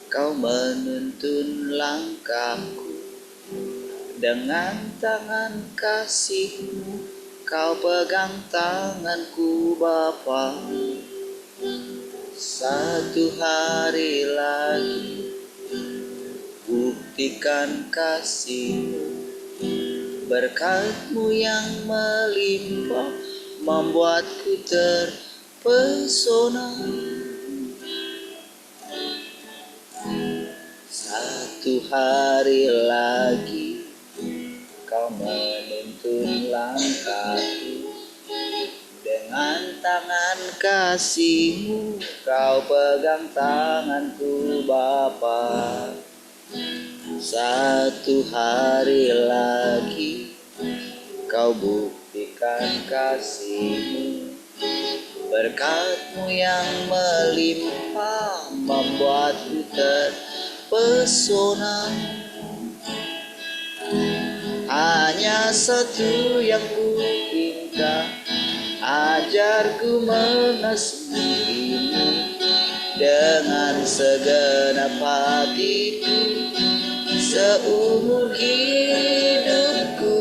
Kau menuntun langkahku dengan tangan kasih-Mu. Kau pegang tanganku Bapa. Satu hari lagi buktikan kasih-Mu. Berkat-Mu yang melimpah membuatku terpesona. Satu hari lagi Kau menuntun langkahku dengan tangan kasih-Mu. Kau pegang tanganku Bapa. Satu hari lagi Kau buktikan kasih-Mu. Berkat-Mu yang melimpah membuatku terpesona. Hanya satu yang ku minta, ajarku mengasihi-Mu dengan segenap hatiku seumur hidupku.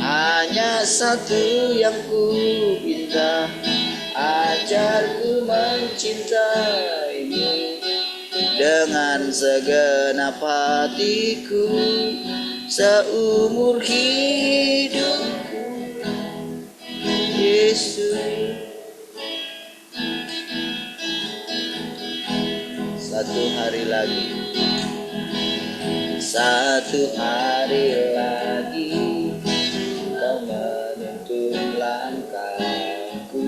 Hanya satu yang ku minta, ajarku mencintai-Mu dengan segenap hatiku seumur hidupku. Yesus. Satu hari lagi, satu hari lagi Kau menuntun langkahku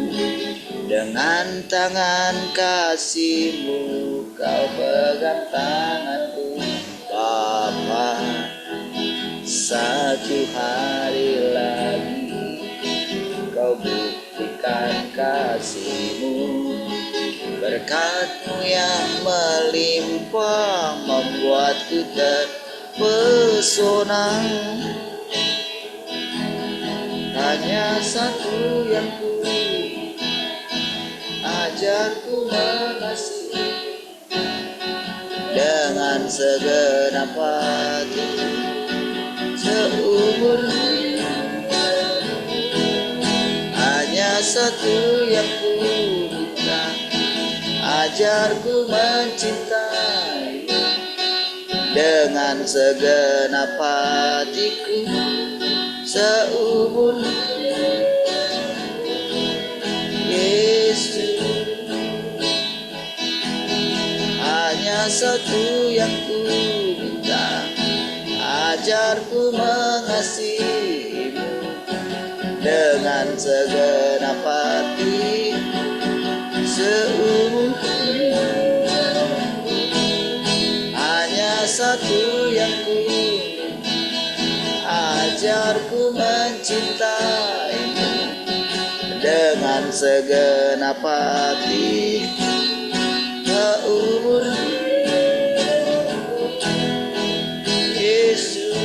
dengan tangan kasih-Mu. Kau pegang tanganku Bapa. Satu hari lagi Kau buktikan kasih-Mu. Berkat-Mu yang melimpah membuatku terpesona. Hanya satu yang ku ajarku mengasihi dengan segenap hati seumur hidup. Hanya satu yang ku minta, ajarku mencintai dengan segenap hatiku seumur hidup. Yesus. Hanya satu yang ku minta, ajarku mengasihi-Mu dengan segenap hati seumur hidup. Hanya satu yang ku minta, ajarku mencintai-Mu dengan segenap hati seumur hidup. Yesus.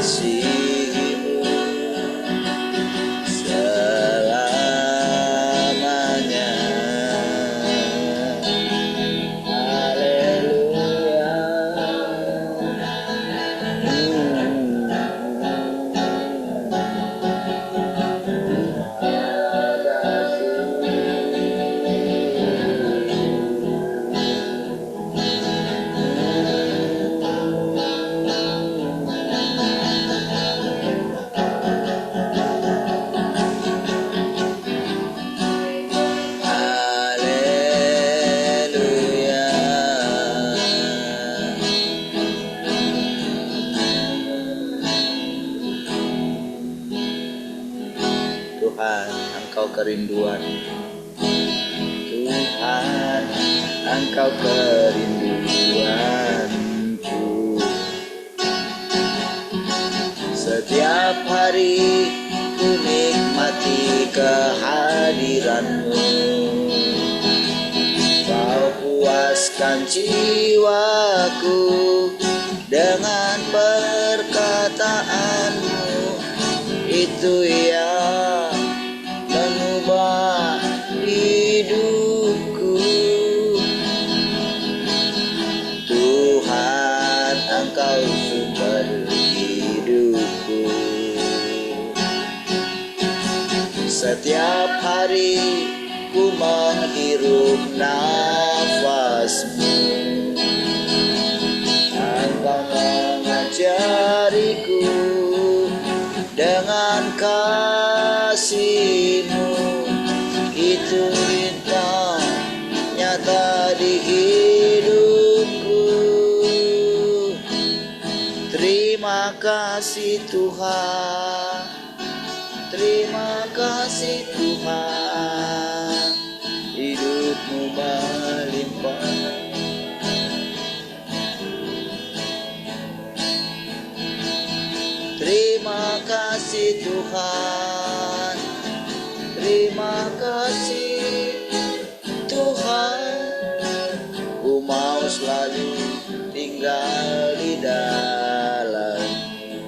Mengasihi-Mu selamanya. Haleluya. Tuhan, Engkau kerinduan. Tuhan, Engkau kerinduanku. Setiap hari ku nikmati kehadiran-Mu. memuaskan jiwaku dengan perkataanmu. Itu yang mengubah hidupku. Tuhan, Engkau sumber hidupku. Setiap hari ku menghirup nafasmu. Engkau mengajariku dengan kasih-Mu. Itu bintang nyata di hidupku. Terima kasih Tuhan, terima kasih Tuhan, hidup-Mu melimpah. Terima kasih Tuhan, terima kasih Tuhan. Ku mau selalu tinggal di dalam-Mu.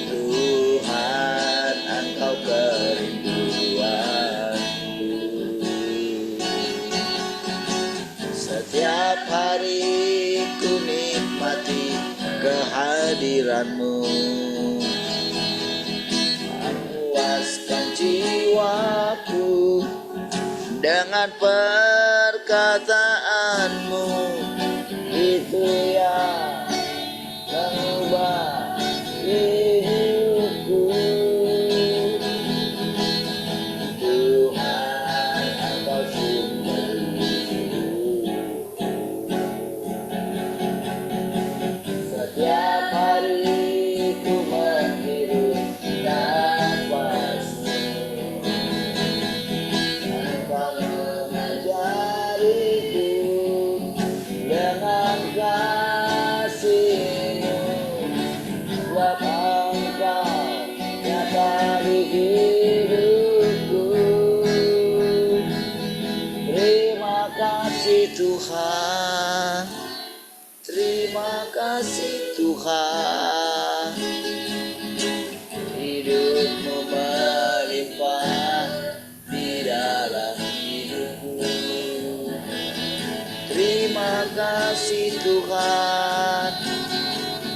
Tuhan, Engkau kerinduanku. Setiap hari ku nikmati kehadiran-Mu. Memuaskan jiwaku dengan perkataanmu. Itu yang mengubah hidupku. Tuhan, Engkau sumber hidupku. Setiap hari ku menghirup nafas-Mu. Engkau mengajariku dengan kasih-Mu. Sebab Engkau nyata di hidupku. Terima kasih Tuhan, terima kasih Tuhan, hidup-Mu melimpah di dalam hidupku. Terima kasih Tuhan,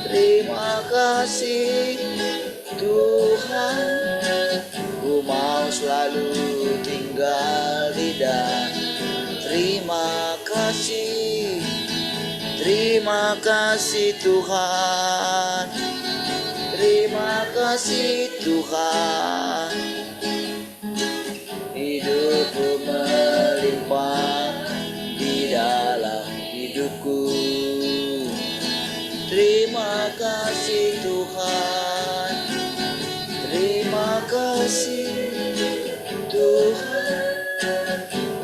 terima kasih Tuhan. Ku mau selalu tinggal di dalam. Terima kasih, terima kasih Tuhan, terima kasih Tuhan, hidup-Mu melimpah di dalam hidupku. Terima kasih Tuhan, terima kasih Tuhan.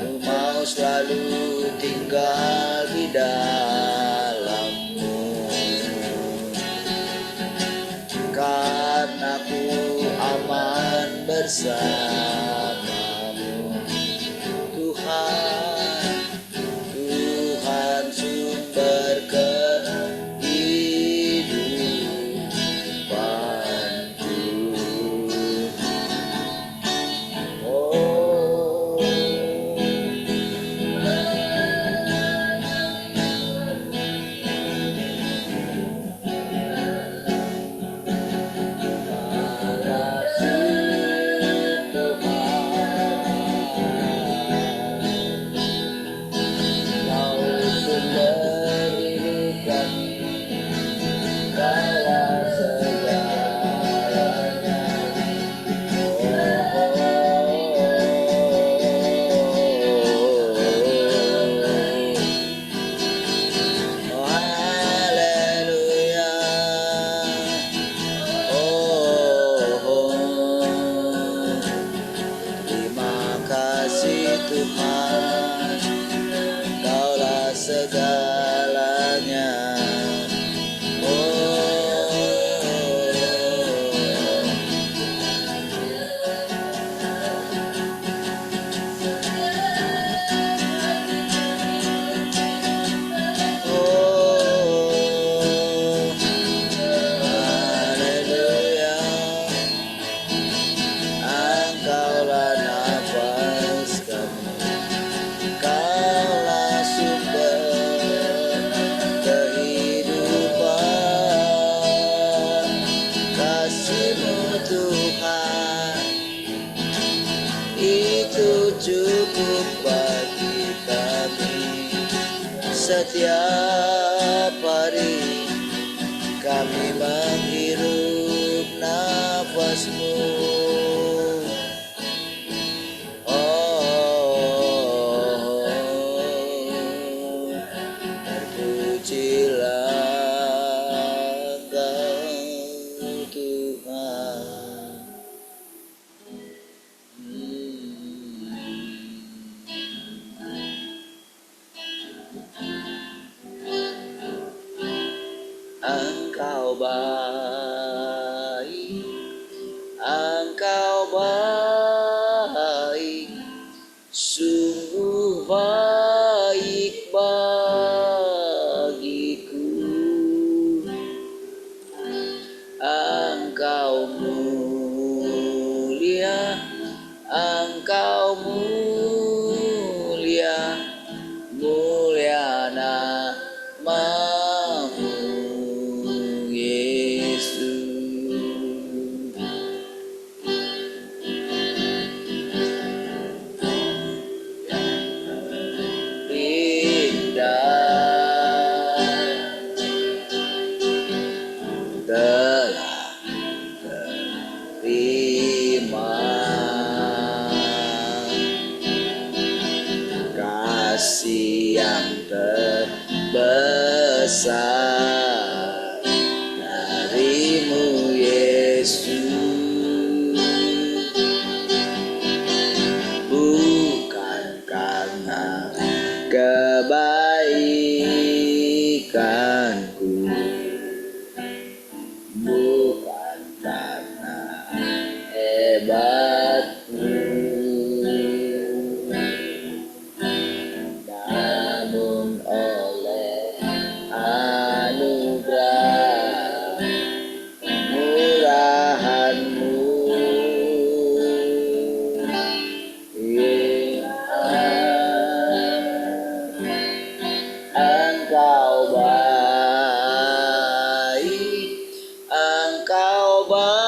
Ku mau selalu tinggal di dalam-Mu. Karena ku aman bersama-Mu. Tuhan, Tuhan sumber kehidupanku. Oh, Tuhan, Kaulah segalanya. cukup bagi kami. Setiap hari kami menghirup nafas-Mu. Engkau baik, Engkau baik, sungguh baik bagiku. Engkau mulia, Engkau mulia, mulia nama-Mu Yesus. Kasih yang terbesar dari-Mu Yesus, bukan karena kebaikanku, bukan karena hebatku, namun oleh anugerah murahan-Mu. Engkau baik, Engkau baik,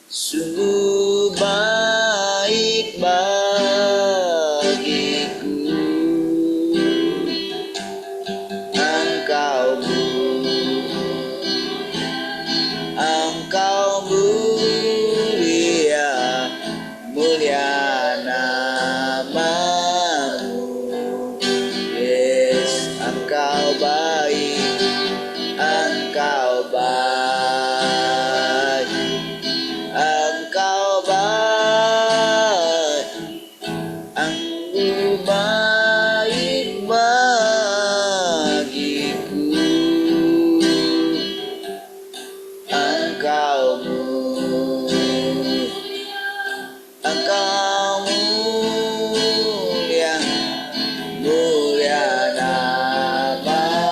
sungguh baik bagiku. Engkau mulia, mulia nama-Mu. Yes, Engkau baik, Engkau baik, Engkau baik, Engkau baik bagiku. Engkau mulia, mulia nama-Mu.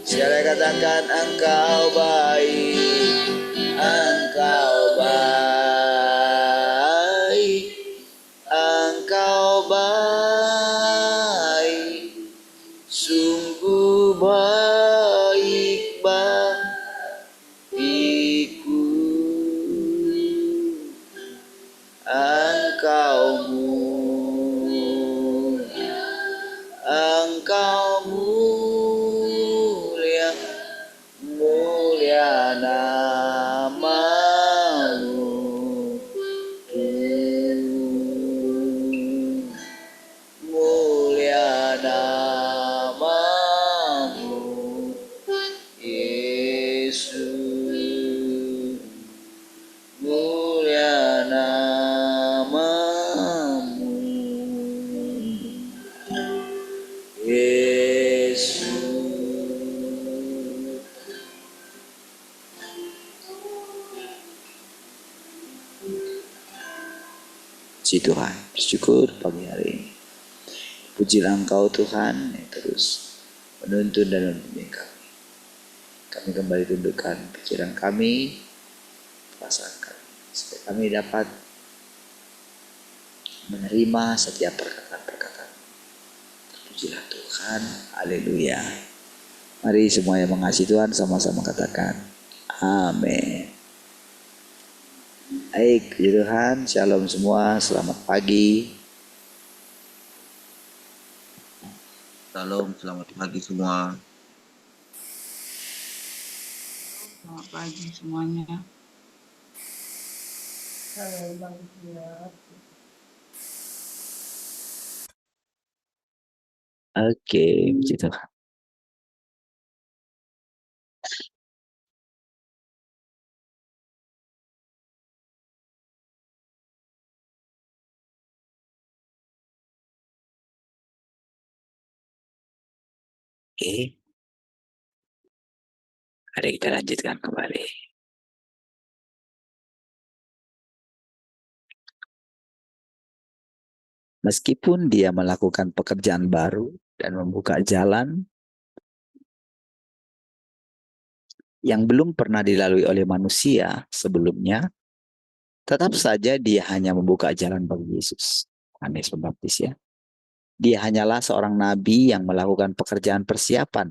Sekali katakan Engkau baik, Engkau baik, Engkau baik, sungguh baik bagiku. Engkau mulia, mulia nama-Mu. Mulia nama-Mu Yesus, mulia nama-Mu Yesus. Puji Tuhan, bersyukur pagi hari ini. Pujilah Engkau Tuhan yang terus menuntun dan membimbing kami. Kami kembali tundukkan pikiran kami, perasaan kami, supaya kami dapat menerima setiap perkataan-perkataan. Pujilah Tuhan, haleluya. Mari semua yang mengasihi Tuhan sama-sama katakan amin. Baik, puji Tuhan, shalom semua, selamat pagi. Salam, selamat pagi semua. Selamat pagi semuanya. Oke, puji Tuhan. Oke, mari kita lanjutkan kembali. Meskipun dia melakukan pekerjaan baru dan membuka jalan yang belum pernah dilalui oleh manusia sebelumnya, tetap saja dia hanya membuka jalan bagi Yesus. Yohanes Pembaptis ya. Dia hanyalah seorang nabi yang melakukan pekerjaan persiapan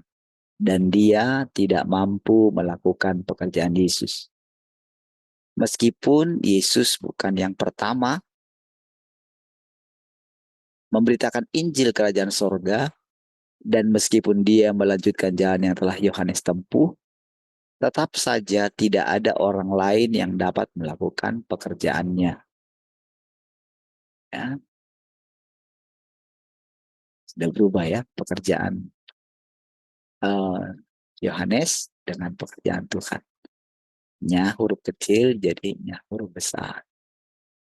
dan dia tidak mampu melakukan pekerjaan Yesus. Meskipun Yesus bukan yang pertama memberitakan Injil Kerajaan Sorga, dan meskipun dia melanjutkan jalan yang telah Yohanes tempuh, tetap saja tidak ada orang lain yang dapat melakukan pekerjaannya. Ya, sudah berubah ya pekerjaan Yohanes dengan pekerjaan Tuhan. Nya huruf kecil jadi nya huruf besar.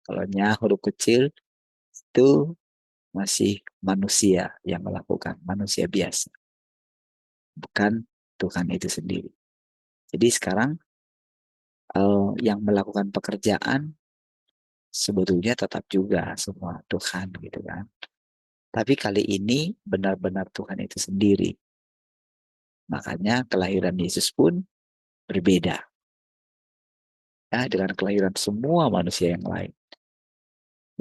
Kalau nya huruf kecil itu masih manusia yang melakukan, manusia biasa. Bukan Tuhan itu sendiri. Jadi sekarang yang melakukan pekerjaan sebetulnya tetap juga semua Tuhan gitu kan. Tapi kali ini benar-benar Tuhan itu sendiri. Makanya kelahiran Yesus pun berbeda ya dengan kelahiran semua manusia yang lain.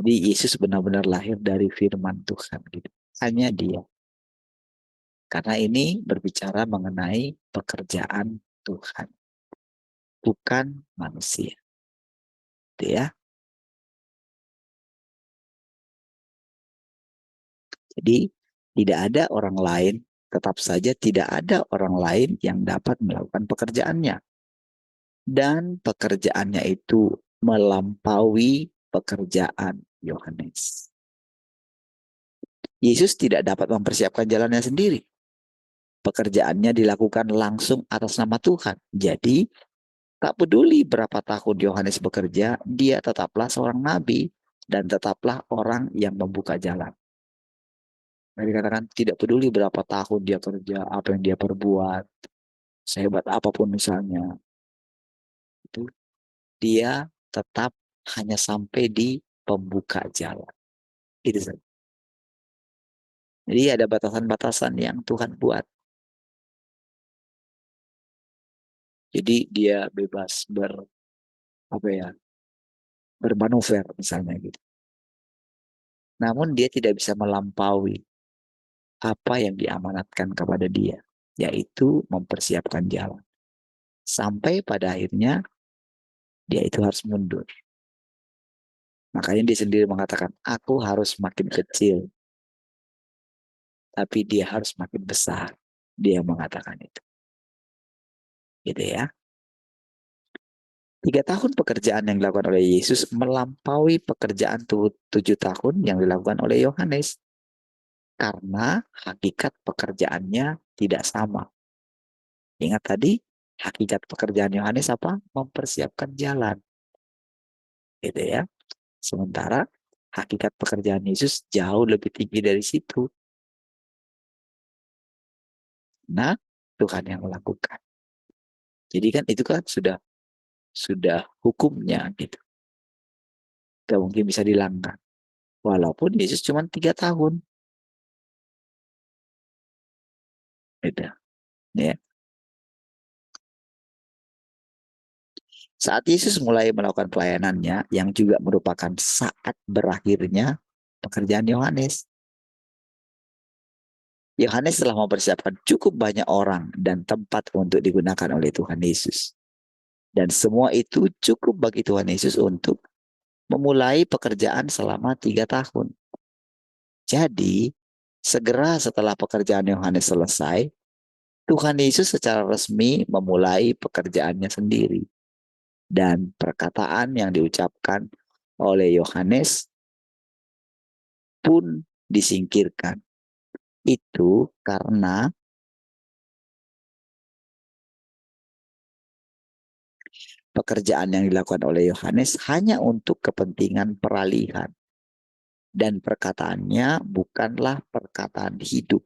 Jadi Yesus benar-benar lahir dari firman Tuhan gitu. Hanya dia. Karena ini berbicara mengenai pekerjaan Tuhan, bukan manusia. Gitu ya. Jadi tidak ada orang lain, tetap saja tidak ada orang lain yang dapat melakukan pekerjaannya. Dan pekerjaannya itu melampaui pekerjaan Yohanes. Yesus tidak dapat mempersiapkan jalannya sendiri. Pekerjaannya dilakukan langsung atas nama Tuhan. Jadi, tak peduli berapa tahun Yohanes bekerja, dia tetaplah seorang nabi dan tetaplah orang yang membuka jalan. Nah, dikatakan tidak peduli berapa tahun dia kerja, apa yang dia perbuat, sehebat apapun misalnya, itu dia tetap hanya sampai di pembuka jalan. Itu saja. Jadi ada batasan-batasan yang Tuhan buat. Jadi dia bebas bermanuver misalnya gitu. Namun dia tidak bisa melampaui apa yang diamanatkan kepada dia, yaitu mempersiapkan jalan. Sampai pada akhirnya dia itu harus mundur. Makanya dia sendiri mengatakan, aku harus makin kecil, tapi dia harus makin besar. Dia mengatakan itu. Gitu ya. 3 tahun pekerjaan yang dilakukan oleh Yesus melampaui pekerjaan 7 tahun yang dilakukan oleh Yohanes. Karena hakikat pekerjaannya tidak sama. Ingat tadi, hakikat pekerjaan Yohanes apa? Mempersiapkan jalan. Gitu ya. Sementara hakikat pekerjaan Yesus jauh lebih tinggi dari situ. Nah, Tuhan yang melakukan. Jadi kan itu kan sudah hukumnya gitu. Gak mungkin bisa dilanggar. Walaupun Yesus cuma 3 tahun. Gitu. Ya. Saat Yesus mulai melakukan pelayanannya, yang juga merupakan saat berakhirnya pekerjaan Yohanes. Yohanes telah mempersiapkan cukup banyak orang dan tempat untuk digunakan oleh Tuhan Yesus. Dan semua itu cukup bagi Tuhan Yesus untuk memulai pekerjaan selama 3 tahun. Jadi, segera setelah pekerjaan Yohanes selesai, Tuhan Yesus secara resmi memulai pekerjaannya sendiri. Dan perkataan yang diucapkan oleh Yohanes pun disingkirkan. Itu karena pekerjaan yang dilakukan oleh Yohanes hanya untuk kepentingan peralihan. Dan perkataannya bukanlah perkataan hidup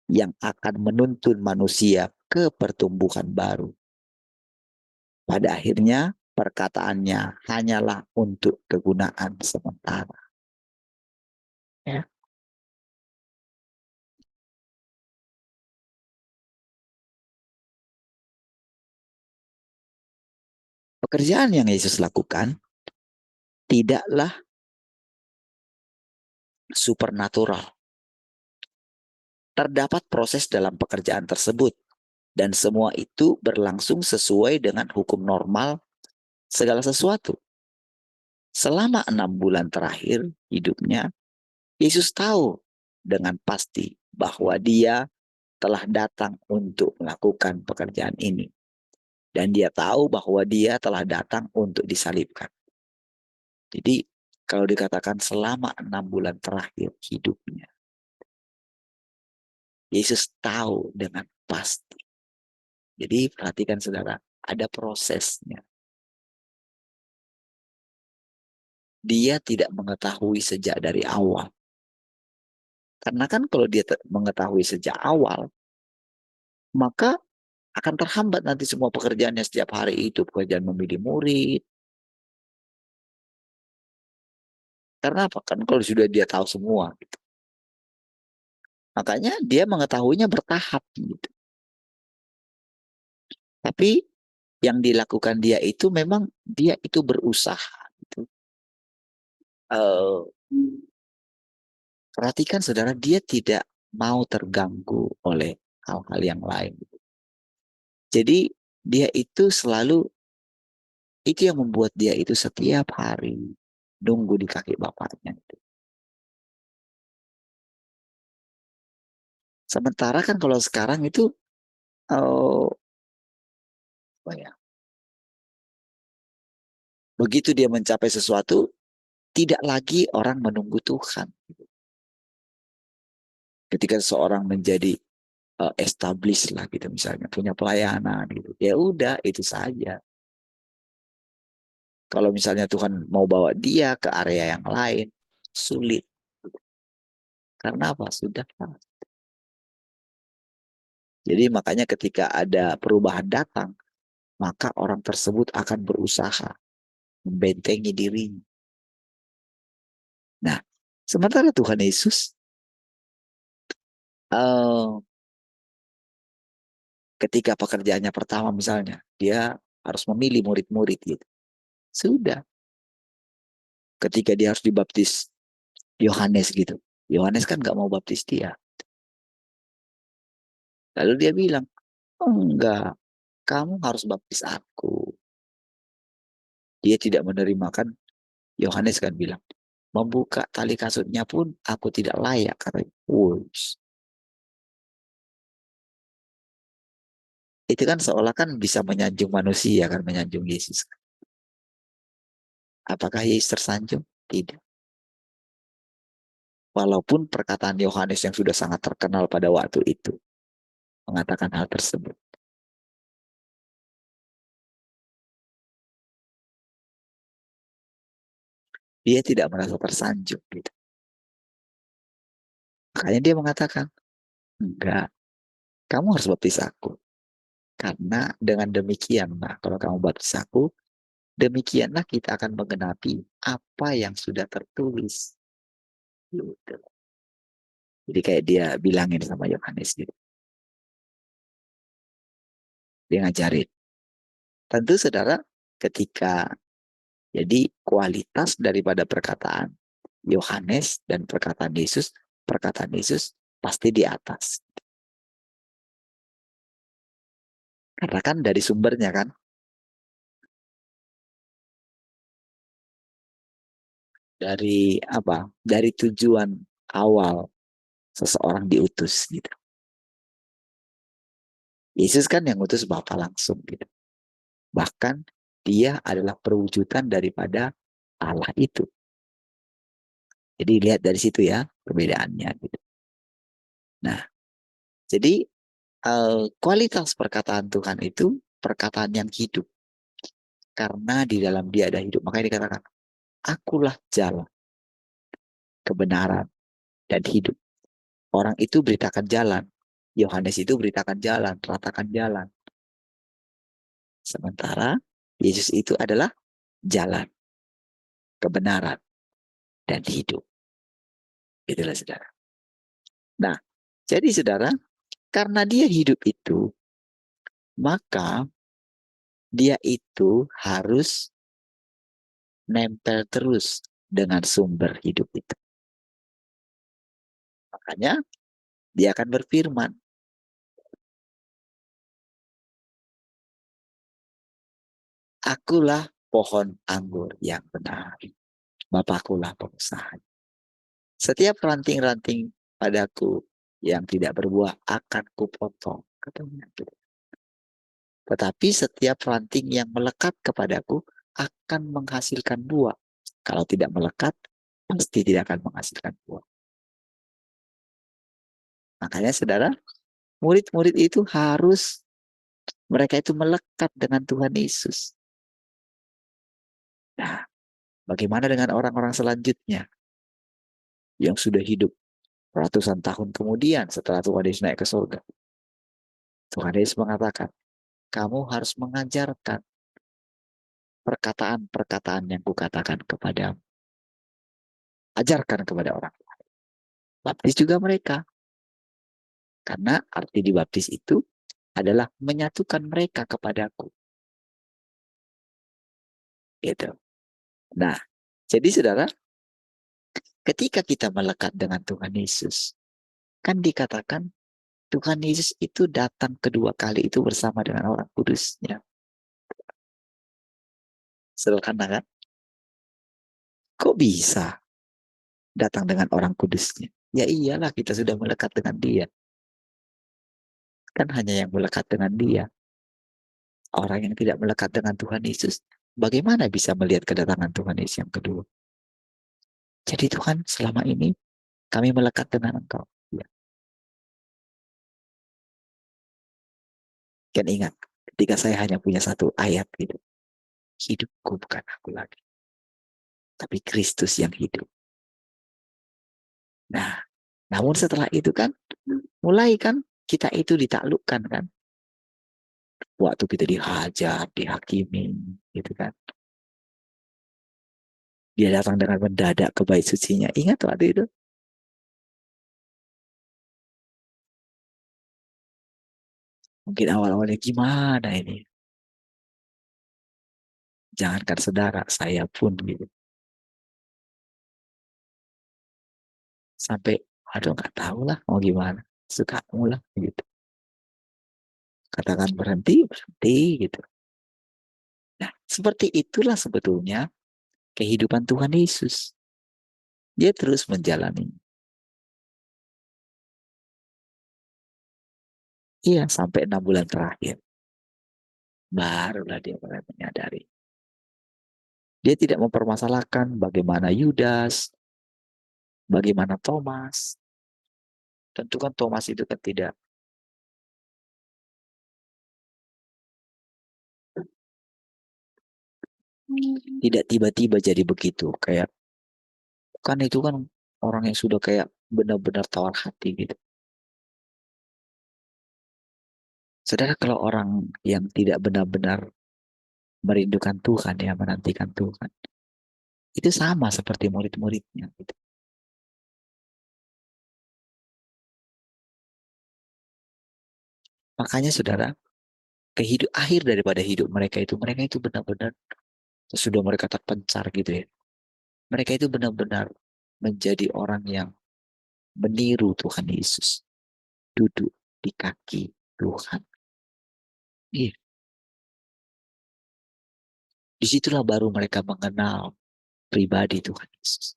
yang akan menuntun manusia ke pertumbuhan baru. Pada akhirnya, perkataannya hanyalah untuk kegunaan sementara. Ya. Pekerjaan yang Yesus lakukan tidaklah supernatural. Terdapat proses dalam pekerjaan tersebut, dan semua itu berlangsung sesuai dengan hukum normal segala sesuatu. Selama 6 bulan terakhir hidupnya, Yesus tahu dengan pasti bahwa dia telah datang untuk melakukan pekerjaan ini. Dan dia tahu bahwa dia telah datang untuk disalibkan. Jadi kalau dikatakan selama 6 bulan terakhir hidupnya, Yesus tahu dengan pasti. Jadi perhatikan saudara, ada prosesnya. Dia tidak mengetahui sejak dari awal. Karena kan kalau dia mengetahui sejak awal, maka akan terhambat nanti semua pekerjaannya setiap hari itu. Pekerjaan memilih murid. Karena apa? Kan kalau sudah dia tahu semua. Gitu. Makanya dia mengetahuinya bertahap. Gitu. Tapi yang dilakukan dia itu memang dia itu berusaha. Gitu. Perhatikan saudara, dia tidak mau terganggu oleh hal-hal yang lain. Jadi dia itu selalu, itu yang membuat dia itu setiap hari nunggu di kaki bapaknya. Sementara kan kalau sekarang itu apa ya? Begitu dia mencapai sesuatu, tidak lagi orang menunggu Tuhan. Ketika seseorang menjadi established lah gitu misalnya, punya pelayanan gitu, ya udah itu saja. Kalau misalnya Tuhan mau bawa dia ke area yang lain, sulit. Karena apa? Sudah. Jadi makanya ketika ada perubahan datang, maka orang tersebut akan berusaha membentengi dirinya. Nah, sementara Tuhan Yesus ketika pekerjaannya pertama misalnya, dia harus memilih murid-murid gitu. Sudah. Ketika dia harus dibaptis Yohanes gitu. Yohanes kan gak mau baptis dia. Lalu dia bilang, oh, enggak, kamu harus baptis aku. Dia tidak menerima kan. Yohanes kan bilang, membuka tali kasutnya pun aku tidak layak. Katanya, itu kan seolah kan bisa menyanjung manusia kan, menyanjung Yesus. Apakah Yesus tersanjung? Tidak. Walaupun perkataan Yohanes yang sudah sangat terkenal pada waktu itu mengatakan hal tersebut. Dia tidak merasa tersanjung gitu. Makanya dia mengatakan, enggak, kamu harus baptis aku. Karena dengan demikian, nah, kalau kamu baptis aku, demikianlah kita akan menggenapi apa yang sudah tertulis. Gitu. Jadi kayak dia bilangin sama Yohanes gitu. Dia ngajarin. Tentu saudara, ketika jadi kualitas daripada perkataan Yohanes dan perkataan Yesus pasti di atas. Karena kan dari sumbernya kan. dari apa? Dari tujuan awal seseorang diutus gitu. Yesus kan yang utus Bapa langsung gitu. Bahkan dia adalah perwujudan daripada Allah itu. Jadi lihat dari situ ya perbedaannya gitu. Nah, jadi kualitas perkataan Tuhan itu perkataan yang hidup. Karena di dalam dia ada hidup. Makanya dikatakan, akulah jalan, kebenaran, dan hidup. Orang itu beritakan jalan. Yohanes itu beritakan jalan, ratakan jalan. Sementara Yesus itu adalah jalan, kebenaran, dan hidup. Itulah saudara. Nah, jadi saudara, karena dia hidup itu, maka dia itu harus nempel terus dengan sumber hidup itu. Makanya dia akan berfirman, akulah pohon anggur yang benar. Bapakkulah pengusaha. Setiap ranting-ranting padaku yang tidak berbuah akan kupotong. Katanya. Tetapi setiap ranting yang melekat kepadaku akan menghasilkan buah. Kalau tidak melekat, pasti tidak akan menghasilkan buah. Makanya saudara, murid-murid itu harus mereka itu melekat dengan Tuhan Yesus. Nah, bagaimana dengan orang-orang selanjutnya yang sudah hidup ratusan tahun kemudian setelah Tuhan Yesus naik ke surga? Tuhan Yesus mengatakan, kamu harus mengajarkan perkataan-perkataan yang kukatakan kepadamu. Ajarkan kepada orang. Baptis juga mereka. Karena arti dibaptis itu adalah menyatukan mereka kepadaku. Gitu. Nah, jadi saudara, ketika kita melekat dengan Tuhan Yesus, kan dikatakan Tuhan Yesus itu datang kedua kali itu bersama dengan orang kudusnya. Sederhana kan? Kok bisa datang dengan orang kudusnya? Ya iyalah, kita sudah melekat dengan dia. Kan hanya yang melekat dengan dia. Orang yang tidak melekat dengan Tuhan Yesus, bagaimana bisa melihat kedatangan Tuhan Yesus yang kedua? Jadi Tuhan, selama ini kami melekat dengan Engkau. Ya. Kan ingat, ketika saya hanya punya satu ayat gitu, hidupku bukan aku lagi, tapi Kristus yang hidup. Nah, namun setelah itu kan, mulai kan kita itu ditaklukkan kan. Waktu kita dihajar, dihakimi, gitu kan. Dia datang dengan mendadak ke bait sucinya. Ingat waktu itu? Mungkin awal-awalnya gimana ini? Jangankan saudara, saya pun gitu. Sampai, aduh nggak tahu lah mau gimana. Suka lah gitu. Katakan berhenti, berhenti gitu. Nah, seperti itulah sebetulnya kehidupan Tuhan Yesus. Dia terus menjalani. Iya, sampai 6 bulan terakhir. Barulah dia mulai menyadari. Dia tidak mempermasalahkan bagaimana Yudas, bagaimana Thomas. Tentu kan Thomas itu kan tidak tiba-tiba jadi begitu. Kayak kan itu kan orang yang sudah kayak benar-benar tawar hati gitu. Saudara, kalau orang yang tidak benar-benar merindukan Tuhan, ya menantikan Tuhan, itu sama seperti murid-muridnya gitu. Makanya saudara, akhir daripada hidup mereka itu benar-benar sudah mereka terpencar gitu ya. Mereka itu benar-benar menjadi orang yang meniru Tuhan Yesus, duduk di kaki Tuhan. Iya. Disitulah baru mereka mengenal pribadi Tuhan Yesus.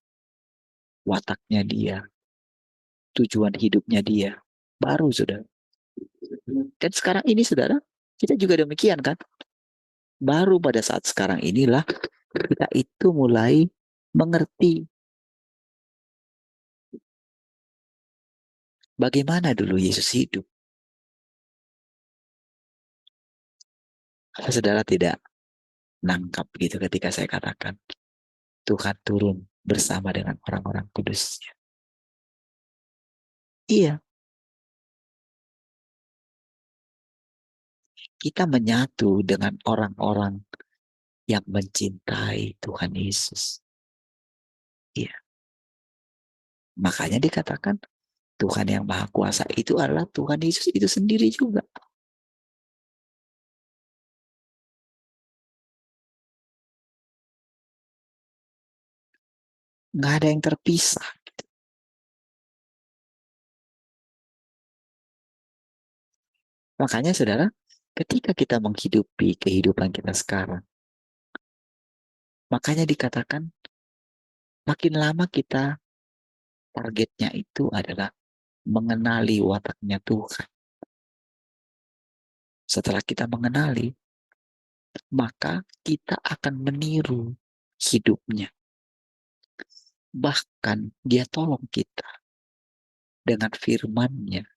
Wataknya dia, tujuan hidupnya dia. Baru saudara. Dan sekarang ini saudara, kita juga demikian kan. Baru pada saat sekarang inilah kita itu mulai mengerti bagaimana dulu Yesus hidup. Kalau saudara tidak nangkap gitu ketika saya katakan Tuhan turun bersama dengan orang-orang kudusnya. Iya, kita menyatu dengan orang-orang yang mencintai Tuhan Yesus. Iya, makanya dikatakan Tuhan yang Maha Kuasa itu adalah Tuhan Yesus itu sendiri juga. Nggak ada yang terpisah. Makanya saudara, ketika kita menghidupi kehidupan kita sekarang, makanya dikatakan makin lama kita targetnya itu adalah mengenali wataknya Tuhan. Setelah kita mengenali, maka kita akan meniru hidupnya. Bahkan dia tolong kita dengan firman-Nya.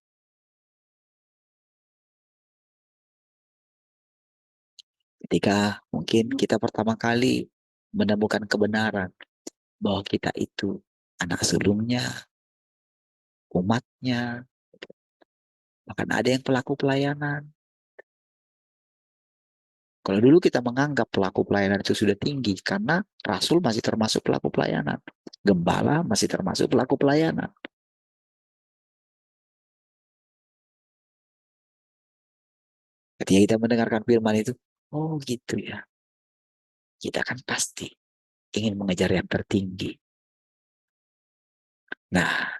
Ketika mungkin kita pertama kali menemukan kebenaran bahwa kita itu anak sulungnya, umatnya, bahkan ada yang pelaku pelayanan. Kalau dulu kita menganggap pelaku pelayanan itu sudah tinggi karena rasul masih termasuk pelaku pelayanan. Gembala masih termasuk pelaku pelayanan. Ketika kita mendengarkan firman itu, oh gitu ya. Kita kan pasti ingin mengejar yang tertinggi. Nah,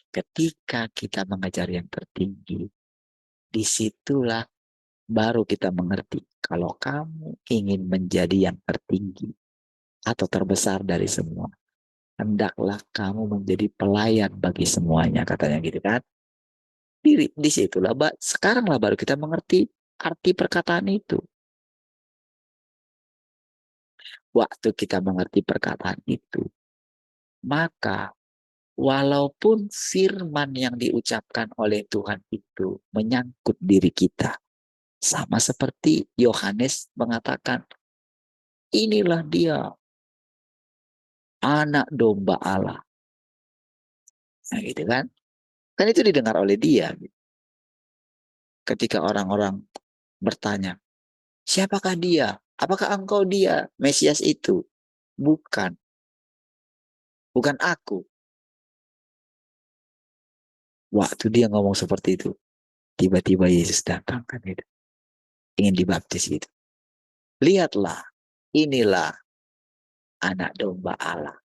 ketika kita mengejar yang tertinggi, disitulah baru kita mengerti kalau kamu ingin menjadi yang tertinggi atau terbesar dari semua, hendaklah kamu menjadi pelayan bagi semuanya, katanya gitu kan. Di situlah, sekaranglah baru kita mengerti arti perkataan itu. Waktu kita mengerti perkataan itu, maka walaupun firman yang diucapkan oleh Tuhan itu menyangkut diri kita, sama seperti Yohanes mengatakan, inilah dia anak domba Allah. Nah gitu kan. Kan itu didengar oleh dia. Ketika orang-orang bertanya, siapakah dia? Apakah engkau dia, Mesias itu? Bukan. Bukan aku. Waktu dia ngomong seperti itu, tiba-tiba Yesus datang kan gitu. Ingin dibaptis gitu. Lihatlah, inilah anak domba Allah.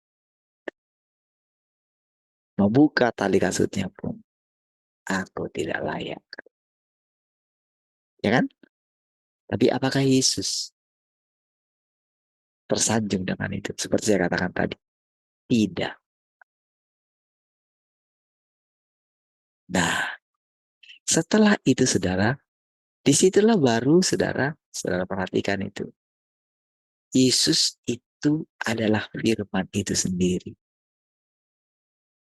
Membuka tali kasutnya pun, aku tidak layak. Ya kan? Tapi apakah Yesus tersanjung dengan itu? Seperti saya katakan tadi. Tidak. Nah, setelah itu saudara, disitulah baru saudara perhatikan itu. Yesus itu adalah firman itu sendiri.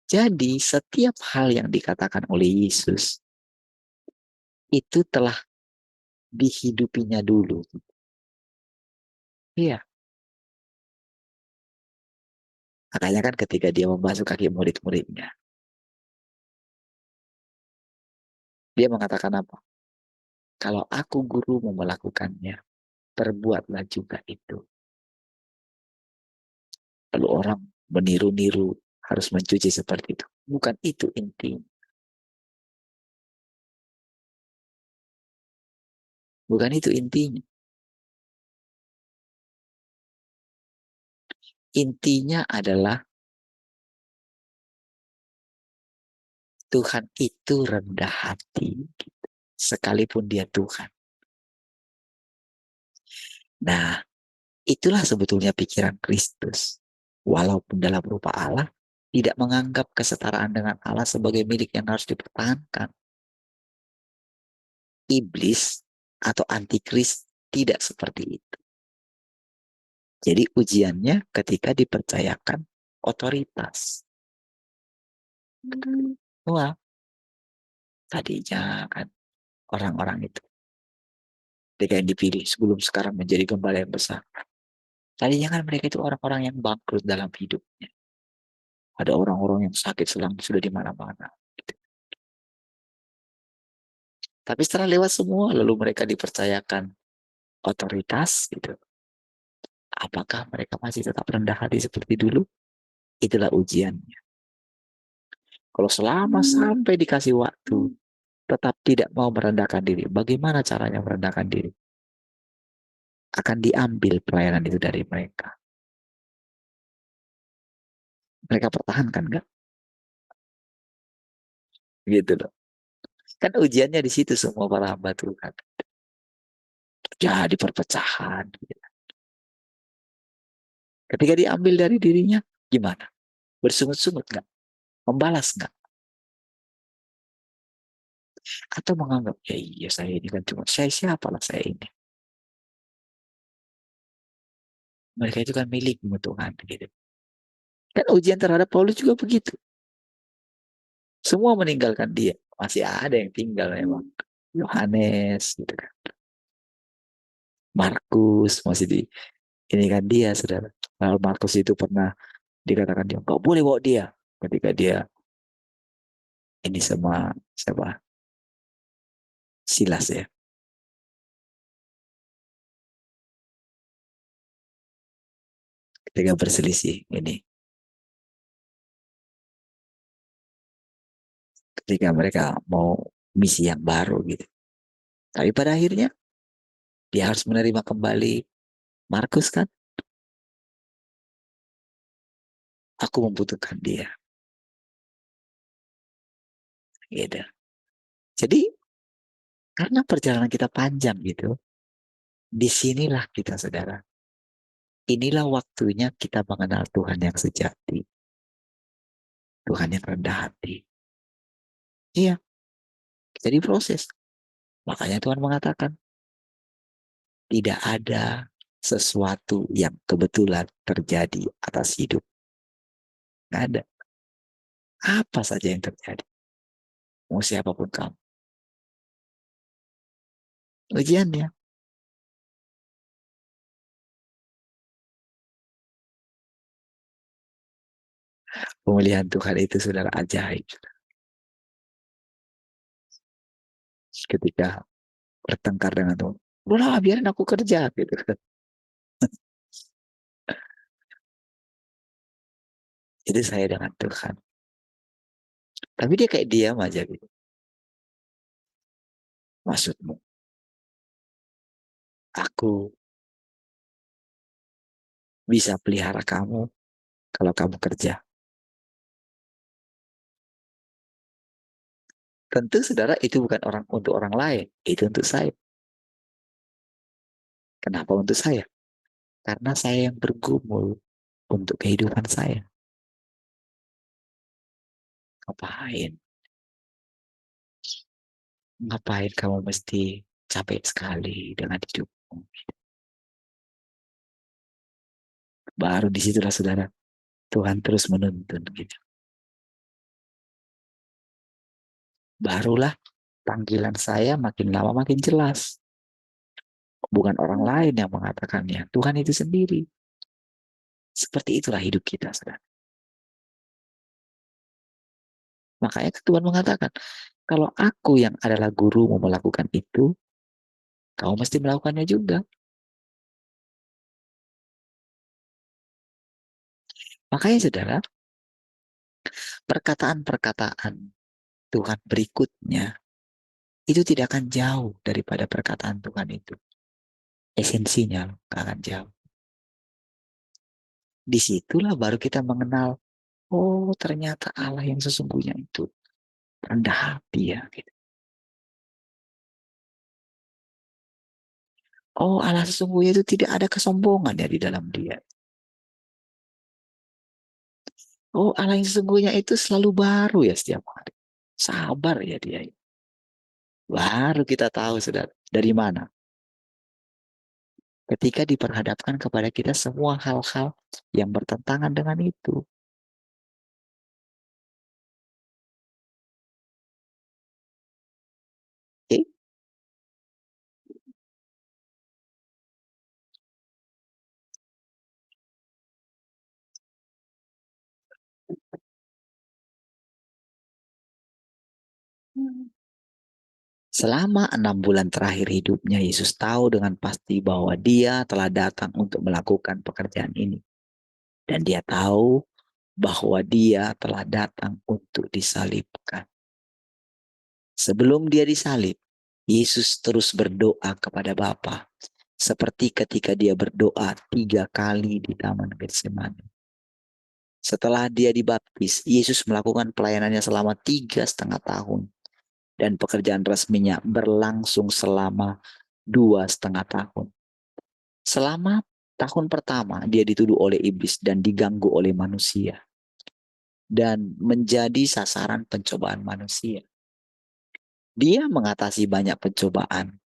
Jadi setiap hal yang dikatakan oleh Yesus itu telah dihidupinya dulu. Iya. Makanya kan ketika dia membasuh kaki murid-muridnya, dia mengatakan apa? Kalau aku guru mau melakukannya, perbuatlah juga itu. Lalu orang meniru-niru harus mencuci seperti itu. Bukan itu intinya. Bukan itu intinya. Intinya adalah Tuhan itu rendah hati. Sekalipun dia Tuhan. Nah, itulah sebetulnya pikiran Kristus. walaupun dalam rupa Allah, tidak menganggap kesetaraan dengan Allah sebagai milik yang harus dipertahankan. Iblis atau antikris tidak seperti itu. Jadi ujiannya ketika dipercayakan otoritas. Wah, tadinya kan orang-orang itu ketika yang dipilih sebelum sekarang menjadi gembala yang besar. Tadinya kan mereka itu orang-orang yang bangkrut dalam hidupnya. Ada orang-orang yang sakit selang sudah di mana-mana. Gitu. Tapi setelah lewat semua, lalu mereka dipercayakan otoritas, gitu. Apakah mereka masih tetap rendah hati seperti dulu? Itulah ujiannya. Kalau selama sampai dikasih waktu, tetap tidak mau merendahkan diri, bagaimana caranya merendahkan diri? Akan diambil pelayanan itu dari mereka. Mereka pertahankan nggak? Gitu loh. Kan ujiannya di situ semua para hamba Tuhan. Jadi perpecahan. Ketika diambil dari dirinya, gimana? Bersungut-sungut nggak? Membalas nggak? Atau menganggap, ya iya saya ini kan cuma, saya siapalah saya ini. Mereka itu kan milikmu Tuhan. Gitu. Kan ujian terhadap Paulus juga begitu. Semua meninggalkan dia. Masih ada yang tinggal memang. Yohanes, gitu kan. Markus masih di ini kan dia, saudara. Lalu Markus itu pernah dikatakan dia, nggak boleh bawa dia. Ketika dia ini sama siapa? Silas ya. Ketika berselisih ini. Ketika mereka mau misi yang baru gitu. Tapi pada akhirnya dia harus menerima kembali Markus kan. Aku membutuhkan dia. Gitu. Jadi karena perjalanan kita panjang gitu, disinilah kita saudara. Inilah waktunya kita mengenal Tuhan yang sejati. Tuhan yang rendah hati. Iya, jadi proses. Makanya Tuhan mengatakan, tidak ada sesuatu yang kebetulan terjadi atas hidup. Nggak ada. Apa saja yang terjadi. Mau siapapun kamu. Ujiannya. Pemulihan Tuhan itu saudara ajaib. Ketika bertengkar dengan Tuhan. Udah biarin aku kerja. Gitu. Itu saya dengan Tuhan. Tapi dia kayak diam aja gitu. Maksudmu, aku bisa pelihara kamu kalau kamu kerja. Tentu saudara itu bukan orang untuk orang lain. Itu untuk saya. Kenapa untuk saya? Karena saya yang bergumul untuk kehidupan saya. Ngapain? Ngapain kamu mesti capek sekali dengan hidupmu? Baru disitulah saudara, Tuhan terus menuntun gitu. Barulah panggilan saya makin lama makin jelas. Bukan orang lain yang mengatakannya, Tuhan itu sendiri. Seperti itulah hidup kita, saudara. Makanya Tuhan mengatakan, kalau aku yang adalah guru mau melakukan itu, kau mesti melakukannya juga. Makanya saudara, perkataan-perkataan Tuhan berikutnya, itu tidak akan jauh daripada perkataan Tuhan itu. Esensinya gak akan jauh. Disitulah baru kita mengenal, oh ternyata Allah yang sesungguhnya itu rendah hati ya. Gitu. Oh Allah sesungguhnya itu tidak ada kesombongan ya di dalam dia. Oh, Allah yang sesungguhnya itu selalu baru ya setiap hari. Sabar ya dia. Baru kita tahu, saudara. Dari mana? Ketika diperhadapkan kepada kita semua hal-hal yang bertentangan dengan itu. Oke? Selama 6 bulan terakhir hidupnya, Yesus tahu dengan pasti bahwa dia telah datang untuk melakukan pekerjaan ini. Dan dia tahu bahwa dia telah datang untuk disalibkan. Sebelum dia disalib, Yesus terus berdoa kepada Bapa, seperti ketika dia berdoa 3 kali di Taman Getsemani. Setelah dia dibaptis, Yesus melakukan pelayanannya selama 3,5 tahun. Dan pekerjaan resminya berlangsung selama 2,5 tahun. Selama tahun pertama, dia dituduh oleh iblis dan diganggu oleh manusia. Dan menjadi sasaran pencobaan manusia. Dia mengatasi banyak pencobaan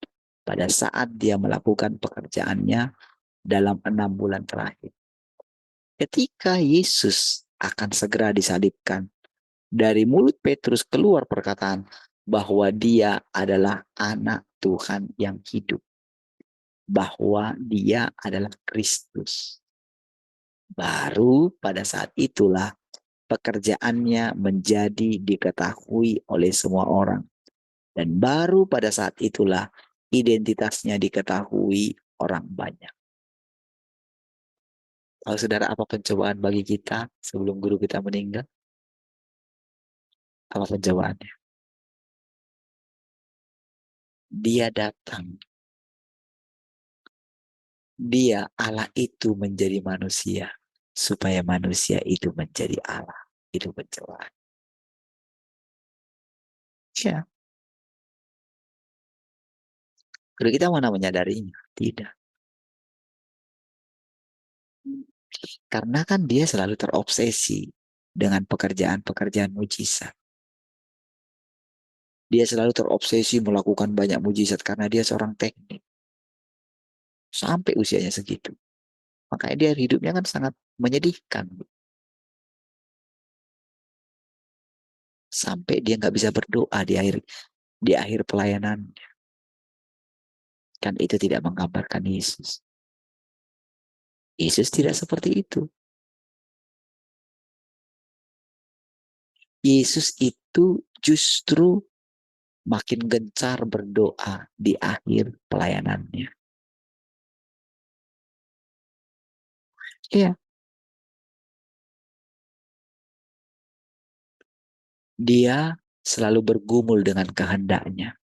pada saat dia melakukan pekerjaannya dalam 6 bulan terakhir. Ketika Yesus akan segera disalibkan, dari mulut Petrus keluar perkataan bahwa dia adalah anak Tuhan yang hidup. Bahwa dia adalah Kristus. Baru pada saat itulah pekerjaannya menjadi diketahui oleh semua orang. Dan baru pada saat itulah identitasnya diketahui orang banyak. Tahu saudara apa pencobaan bagi kita sebelum guru kita meninggal? Apa pencobaannya? Dia datang. Dia Allah itu menjadi manusia. Supaya manusia itu menjadi Allah. Itu pencobaan. Ya. Kalau kita mana menyadarinya? Tidak. Karena kan dia selalu terobsesi dengan pekerjaan-pekerjaan mujizat. Dia selalu terobsesi melakukan banyak mujizat karena dia seorang teknik. Sampai usianya segitu. Makanya dia hidupnya kan sangat menyedihkan. Sampai dia nggak bisa berdoa di akhir pelayanan. Kan itu tidak menggambarkan Yesus. Yesus tidak seperti itu. Yesus itu justru makin gencar berdoa di akhir pelayanannya. Iya. Dia selalu bergumul dengan kehendaknya.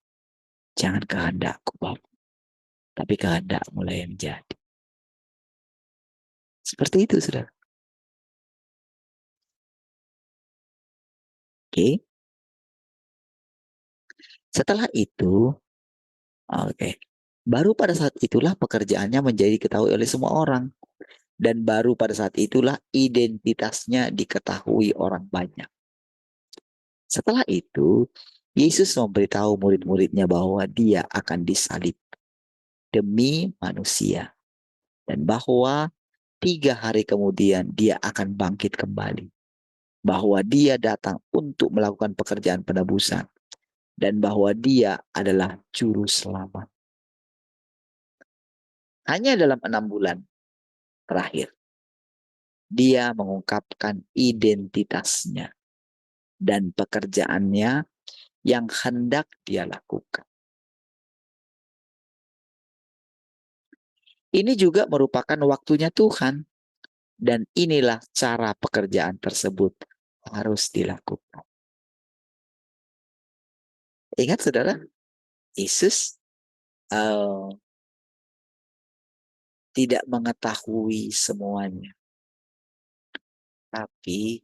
Jangan kehendakku, Bapa, tapi kehendakmu lah yang jadi. Seperti itu, saudara. Oke. Setelah itu, oke. Baru pada saat itulah pekerjaannya menjadi diketahui oleh semua orang. Dan baru pada saat itulah identitasnya diketahui orang banyak. Setelah itu, Yesus memberitahu murid-muridnya bahwa dia akan disalib demi manusia. Dan bahwa 3 hari kemudian dia akan bangkit kembali. Bahwa dia datang untuk melakukan pekerjaan penebusan. Dan bahwa dia adalah juru selamat. Hanya dalam 6 bulan terakhir, dia mengungkapkan identitasnya dan pekerjaannya yang hendak dia lakukan. Ini juga merupakan waktunya Tuhan. Dan inilah cara pekerjaan tersebut harus dilakukan. Ingat saudara, Yesus tidak mengetahui semuanya. Tapi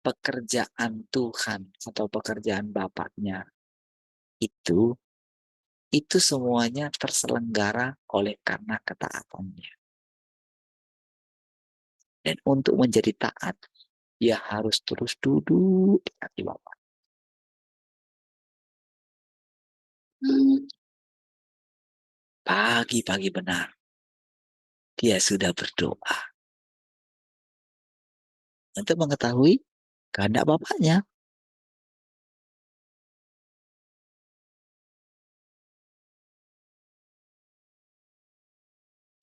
pekerjaan Tuhan atau pekerjaan Bapaknya itu semuanya terselenggara oleh karena ketaatannya. Dan untuk menjadi taat, dia harus terus duduk di kaki Bapa. Pagi-pagi benar, dia sudah berdoa untuk mengetahui kehendak Bapaknya.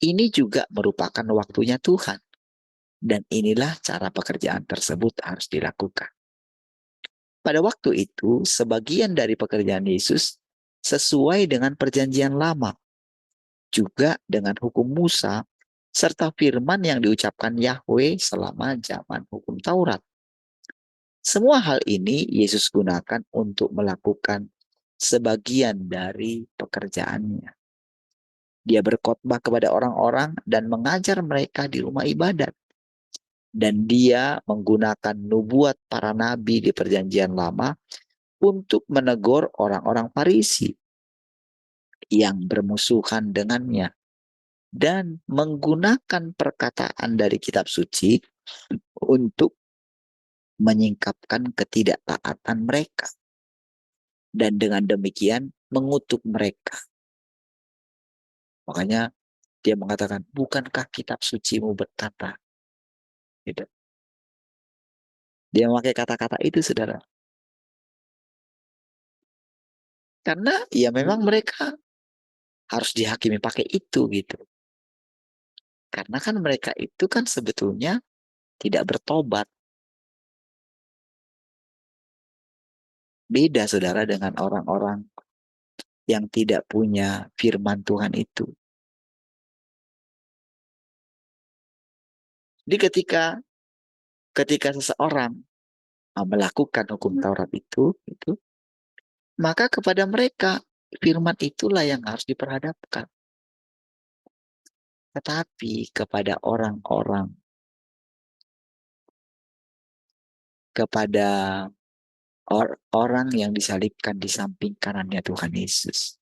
Ini juga merupakan waktunya Tuhan. Dan inilah cara pekerjaan tersebut harus dilakukan. Pada waktu itu, sebagian dari pekerjaan Yesus sesuai dengan perjanjian lama, juga dengan hukum Musa, serta firman yang diucapkan Yahweh selama zaman hukum Taurat. Semua hal ini Yesus gunakan untuk melakukan sebagian dari pekerjaannya. Dia berkhotbah kepada orang-orang dan mengajar mereka di rumah ibadat. Dan dia menggunakan nubuat para nabi di perjanjian lama untuk menegur orang-orang Farisi yang bermusuhan dengannya. Dan menggunakan perkataan dari kitab suci untuk menyingkapkan ketidaktaatan mereka. Dan dengan demikian mengutuk mereka. Makanya dia mengatakan, bukankah kitab sucimu berkata? Gitu. Dia memakai kata-kata itu, saudara. Karena ya memang mereka harus dihakimi pakai itu gitu. Karena kan mereka itu kan sebetulnya tidak bertobat. Beda saudara dengan orang-orang yang tidak punya firman Tuhan itu. Jadi ketika seseorang melakukan hukum Taurat itu, maka kepada mereka firman itulah yang harus diperhadapkan. Tetapi kepada orang-orang, kepada orang yang disalibkan di samping kanannya Tuhan Yesus,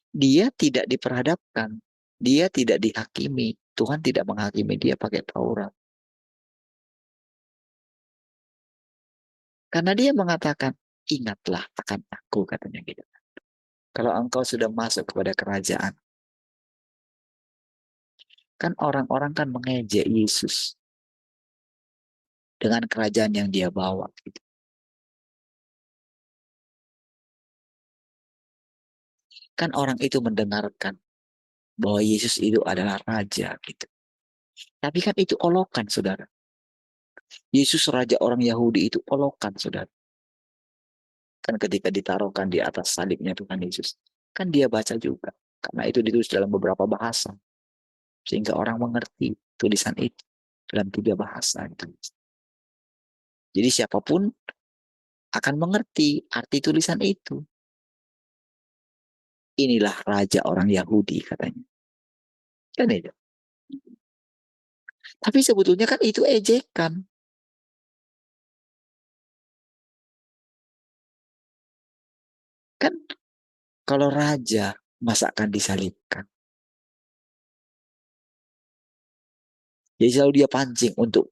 dia tidak diperhadapkan, dia tidak dihakimi. Tuhan tidak menghakimi dia pakai Taurat. Karena dia mengatakan, ingatlah akan aku, katanya gitu. Kalau engkau sudah masuk kepada kerajaan, kan orang-orang kan mengejek Yesus dengan kerajaan yang dia bawa. Gitu. Kan orang itu mendengarkan bahwa Yesus itu adalah raja. Gitu. Tapi kan itu olokan, saudara. Yesus raja orang Yahudi itu olokan, saudara. Kan ketika ditaruhkan di atas salibnya Tuhan Yesus, kan dia baca juga. Karena itu ditulis dalam beberapa bahasa. Sehingga orang mengerti tulisan itu dalam 3 bahasa. Gitu. Jadi siapapun akan mengerti arti tulisan itu. Inilah raja orang Yahudi, katanya. Kan itu. Tapi sebetulnya kan itu ejekan. Kan kalau raja masa akan disalibkan. Jadi selalu dia pancing untuk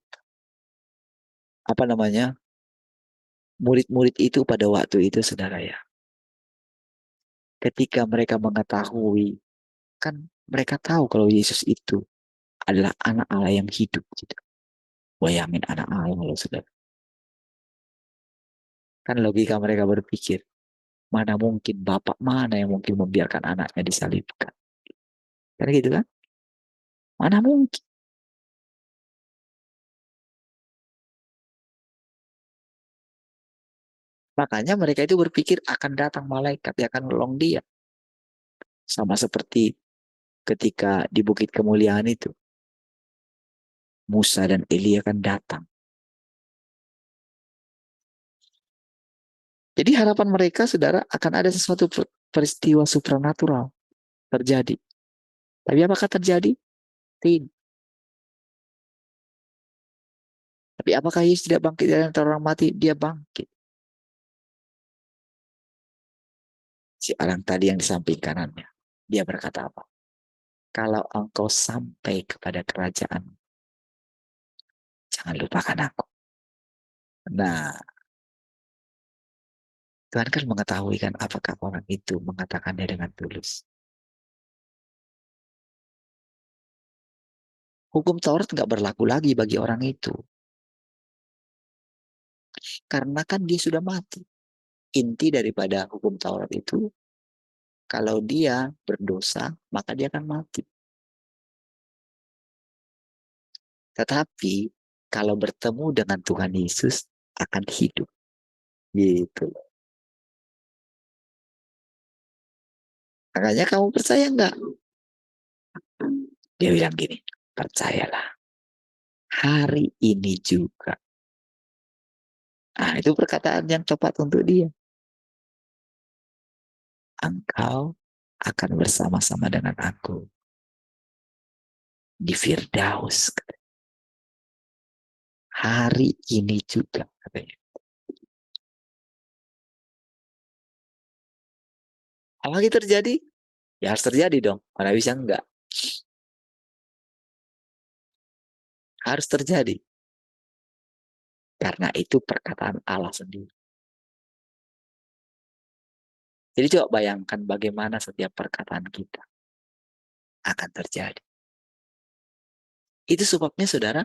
apa namanya, murid-murid itu pada waktu itu, saudara ya. Ketika mereka mengetahui, kan mereka tahu kalau Yesus itu adalah anak Allah yang hidup. Gitu. Bayangin anak Allah, loh, saudara. Kan logika mereka berpikir, mana mungkin bapak mana yang mungkin membiarkan anaknya disalibkan. Kan gitu kan? Mana mungkin. Makanya mereka itu berpikir akan datang malaikat yang akan menolong dia. Sama seperti ketika di Bukit Kemuliaan itu. Musa dan Elia akan datang. Jadi harapan mereka, saudara, akan ada sesuatu peristiwa supranatural terjadi. Tapi apakah terjadi? Tidak. Tapi apakah Yesus tidak bangkit dari antara orang mati? Dia bangkit. Si orang tadi yang di samping kanannya. Dia berkata apa? kalau engkau sampai kepada kerajaan, jangan lupakan aku. Nah, Tuhan kan mengetahui kan apakah orang itu mengatakannya dengan tulus. Hukum Taurat nggak berlaku lagi bagi orang itu. Karena kan dia sudah mati. Inti daripada hukum Taurat itu, kalau dia berdosa, maka dia akan mati. Tetapi, kalau bertemu dengan Tuhan Yesus, akan hidup. Gitu. Makanya kamu percaya nggak? Dia bilang gini, percayalah. Hari ini juga. Nah, itu perkataan yang tepat untuk dia. Engkau akan bersama-sama dengan aku di Firdaus. Hari ini juga, katanya. Apalagi terjadi? Ya harus terjadi dong. Mana bisa enggak? Harus terjadi. Karena itu perkataan Allah sendiri. Jadi coba bayangkan bagaimana setiap perkataan kita akan terjadi. Itu sebabnya saudara,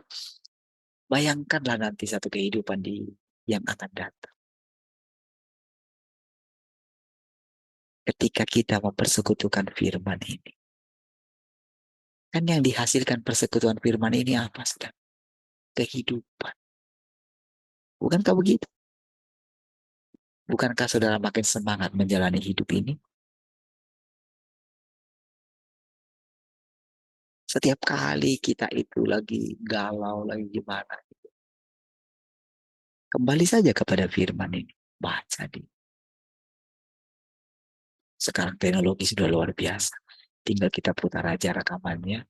bayangkanlah nanti satu kehidupan yang akan datang. Ketika kita mempersekutukan firman ini. Kan yang dihasilkan persekutuan firman ini apa, saudara? Kehidupan. Bukankah begitu? Bukankah saudara makin semangat menjalani hidup ini? Setiap kali kita itu lagi galau, lagi gimana. Kembali saja kepada firman ini. Baca di. Sekarang teknologi sudah luar biasa. Tinggal kita putar aja rekamannya.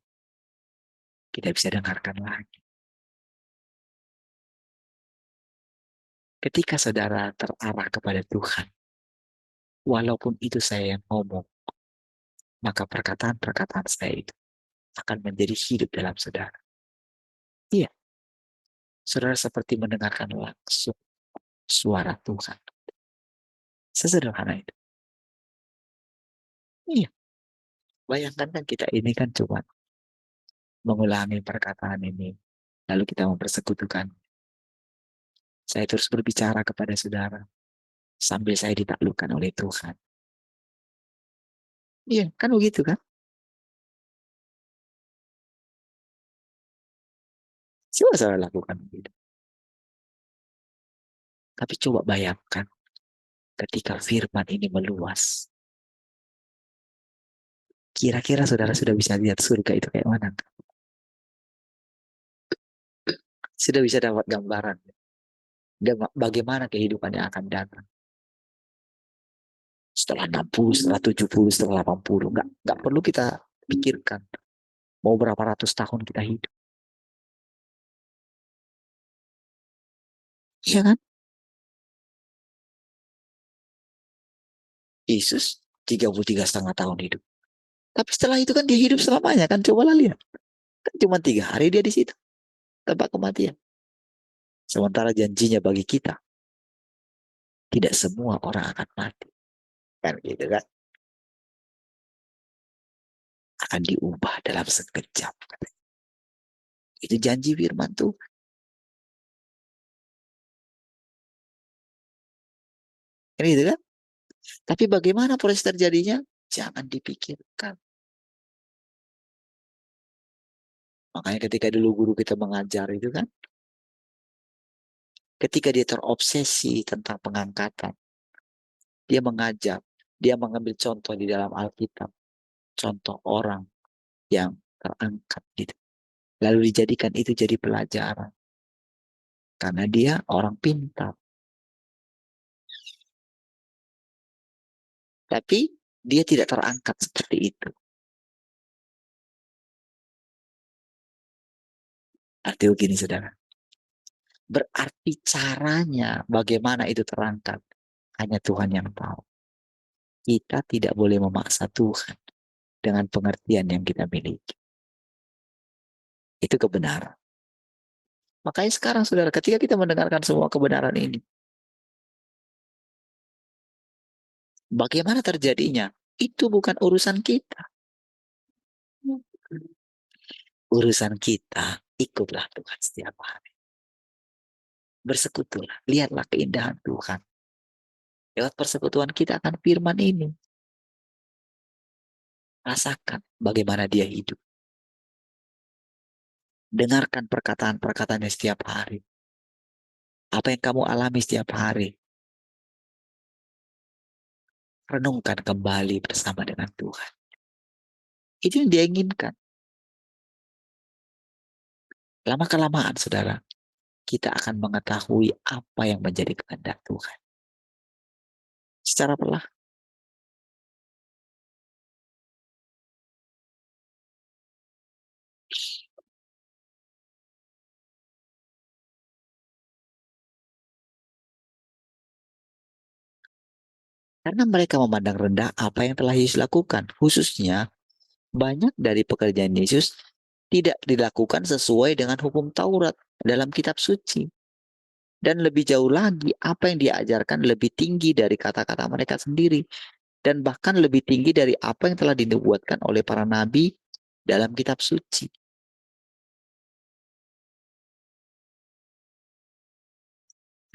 Kita bisa dengarkan lagi. Ketika saudara terarah kepada Tuhan. Walaupun itu saya yang ngomong. Maka perkataan-perkataan saya itu akan menjadi hidup dalam saudara. Iya. Saudara seperti mendengarkan langsung suara Tuhan. Sesederhana itu. Iya. Bayangkan kan kita ini kan cuma mengulangi perkataan ini. Lalu kita mempersekutukan. Saya terus berbicara kepada saudara. Sambil saya ditaklukkan oleh Tuhan. Iya, kan begitu kan? Coba saudara lakukan begitu. Tapi coba bayangkan ketika firman ini meluas. Kira-kira saudara sudah bisa lihat surga itu kayak mana? Sudah bisa dapat gambaran. Bagaimana kehidupan yang akan datang. Setelah 60, setelah 70, setelah 80. Nggak perlu kita pikirkan. Mau berapa ratus tahun kita hidup. Iya kan? Yesus 33,5 tahun hidup. Tapi setelah itu kan dia hidup selamanya kan. Coba lihat. Kan cuma 3 hari dia di situ. Tempat kematian. Sementara janjinya bagi kita. Tidak semua orang akan mati. Kan gitu kan. Akan diubah dalam sekejap. Itu janji firman tuh. Kan gitu kan. Tapi bagaimana proses terjadinya? Jangan dipikirkan. Makanya ketika dulu guru kita mengajar itu kan. Ketika dia terobsesi tentang pengangkatan. Dia mengajak. Dia mengambil contoh di dalam Alkitab. Contoh orang yang terangkat gitu. Lalu dijadikan itu jadi pelajaran. Karena dia orang pintar. Tapi dia tidak terangkat seperti itu. Artinya begini saudara. Berarti caranya bagaimana itu terangkat. Hanya Tuhan yang tahu. Kita tidak boleh memaksa Tuhan dengan pengertian yang kita miliki. Itu kebenaran. Makanya sekarang saudara, ketika kita mendengarkan semua kebenaran ini, bagaimana terjadinya? Itu bukan urusan kita. Urusan kita, ikutlah Tuhan setiap hari. Bersekutulah, lihatlah keindahan Tuhan. Lewat persekutuan kita akan firman ini. Rasakan bagaimana dia hidup. Dengarkan perkataan-perkataannya setiap hari. Apa yang kamu alami setiap hari. Renungkan kembali bersama dengan Tuhan. Itu yang dia inginkan. Lama-kelamaan, saudara, kita akan mengetahui apa yang menjadi kehendak Tuhan. Secara perlahan. Karena mereka memandang rendah apa yang telah Yesus lakukan. Khususnya, banyak dari pekerjaan Yesus tidak dilakukan sesuai dengan hukum Taurat dalam kitab suci. Dan lebih jauh lagi, apa yang diajarkan lebih tinggi dari kata-kata mereka sendiri. Dan bahkan lebih tinggi dari apa yang telah dinubuatkan oleh para nabi dalam kitab suci.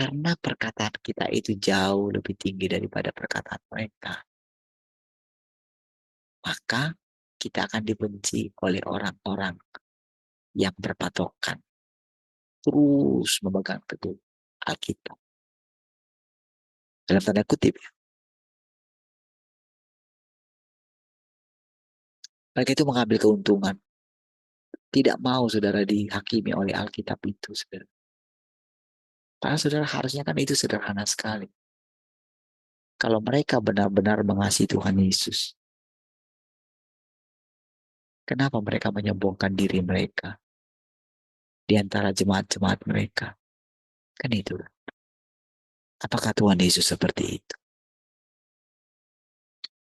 Karena perkataan kita itu jauh lebih tinggi daripada perkataan mereka. Maka kita akan dibenci oleh orang-orang yang berpatokan. Terus memegang teguh Alkitab. Dalam tanda kutip ya. Mereka itu mengambil keuntungan. Tidak mau saudara dihakimi oleh Alkitab itu. Saudara. Karena saudara harusnya kan itu sederhana sekali. Kalau mereka benar-benar mengasihi Tuhan Yesus. Kenapa mereka menyombongkan diri mereka di antara jemaat-jemaat mereka? Kan itu. Apakah Tuhan Yesus seperti itu?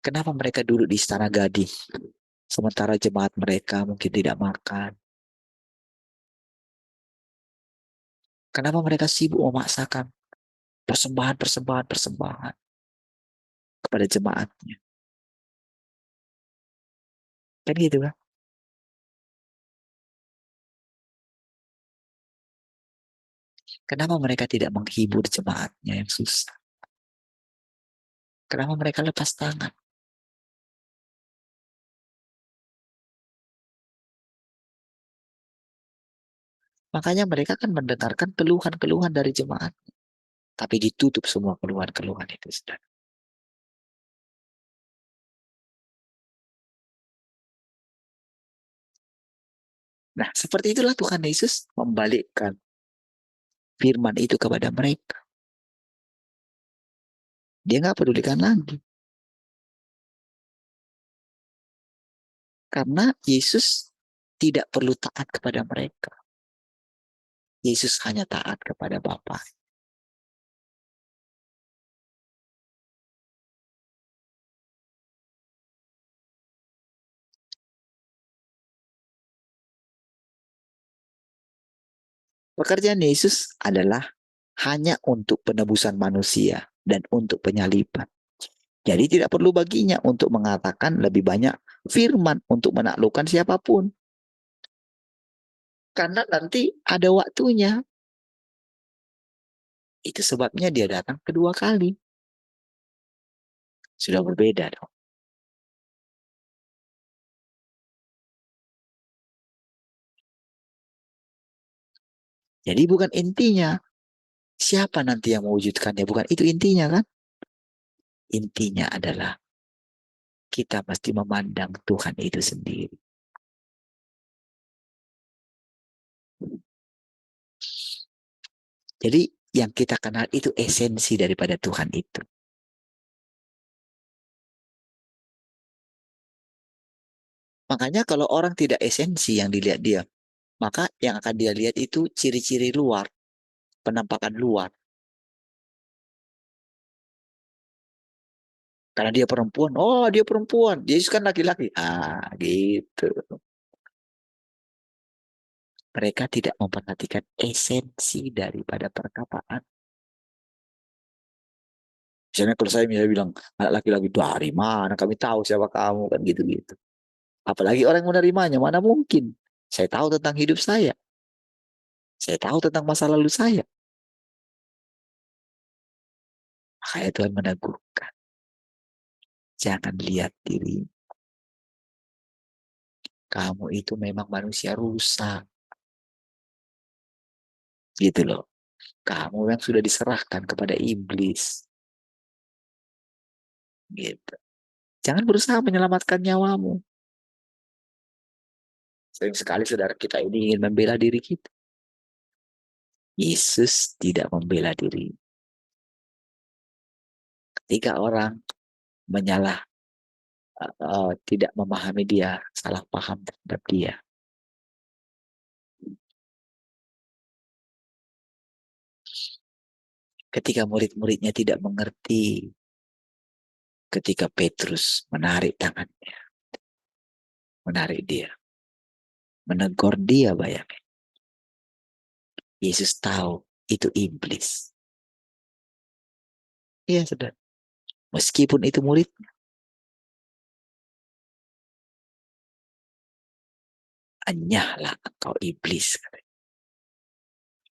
Kenapa mereka duduk di istana gading? Sementara jemaat mereka mungkin tidak makan. Kenapa mereka sibuk memaksakan persembahan kepada jemaatnya? Kan gitu kan? Kenapa mereka tidak menghibur jemaatnya yang susah? Kenapa mereka lepas tangan? Makanya mereka kan mendengarkan keluhan-keluhan dari jemaat. Tapi ditutup semua keluhan-keluhan itu. Saudara. Nah, seperti itulah Tuhan Yesus membalikkan firman itu kepada mereka. Dia nggak pedulikan lagi. Karena Yesus tidak perlu taat kepada mereka. Yesus hanya taat kepada Bapa. Pekerjaan Yesus adalah hanya untuk penebusan manusia dan untuk penyaliban. Jadi tidak perlu baginya untuk mengatakan lebih banyak firman untuk menaklukkan siapapun. Karena nanti ada waktunya. Itu sebabnya dia datang kedua kali. Sudah berbeda dong. Jadi bukan intinya siapa nanti yang mewujudkannya. Bukan itu intinya kan. Intinya adalah kita mesti memandang Tuhan itu sendiri. Jadi yang kita kenal itu esensi daripada Tuhan itu. Makanya kalau orang tidak esensi yang dilihat dia, maka yang akan dia lihat itu ciri-ciri luar, penampakan luar. Karena dia perempuan, oh dia perempuan, Yesus kan laki-laki. Gitu. Mereka tidak memperhatikan esensi daripada perkataan. Misalnya kalau saya misalnya bilang, anak laki-laki, dari mana kami tahu siapa kamu, kan gitu-gitu. Apalagi orang yang menerimanya, mana mungkin. Saya tahu tentang hidup saya. Saya tahu tentang masa lalu saya. Makanya Tuhan menegurkan. Jangan lihat diri. Kamu itu memang manusia rusak. Gitu loh. Kamu yang sudah diserahkan kepada iblis. Gitu. Jangan berusaha menyelamatkan nyawamu. Sering sekali saudara kita ini ingin membela diri kita. Yesus tidak membela diri. Ketika orang menyalah, tidak memahami dia, salah paham terhadap dia. Ketika murid-muridnya tidak mengerti, ketika Petrus menarik tangannya, menarik dia, menegur dia, bayangin. Yesus tahu itu iblis. Iya, saudara. Meskipun itu murid, anyahlah engkau iblis.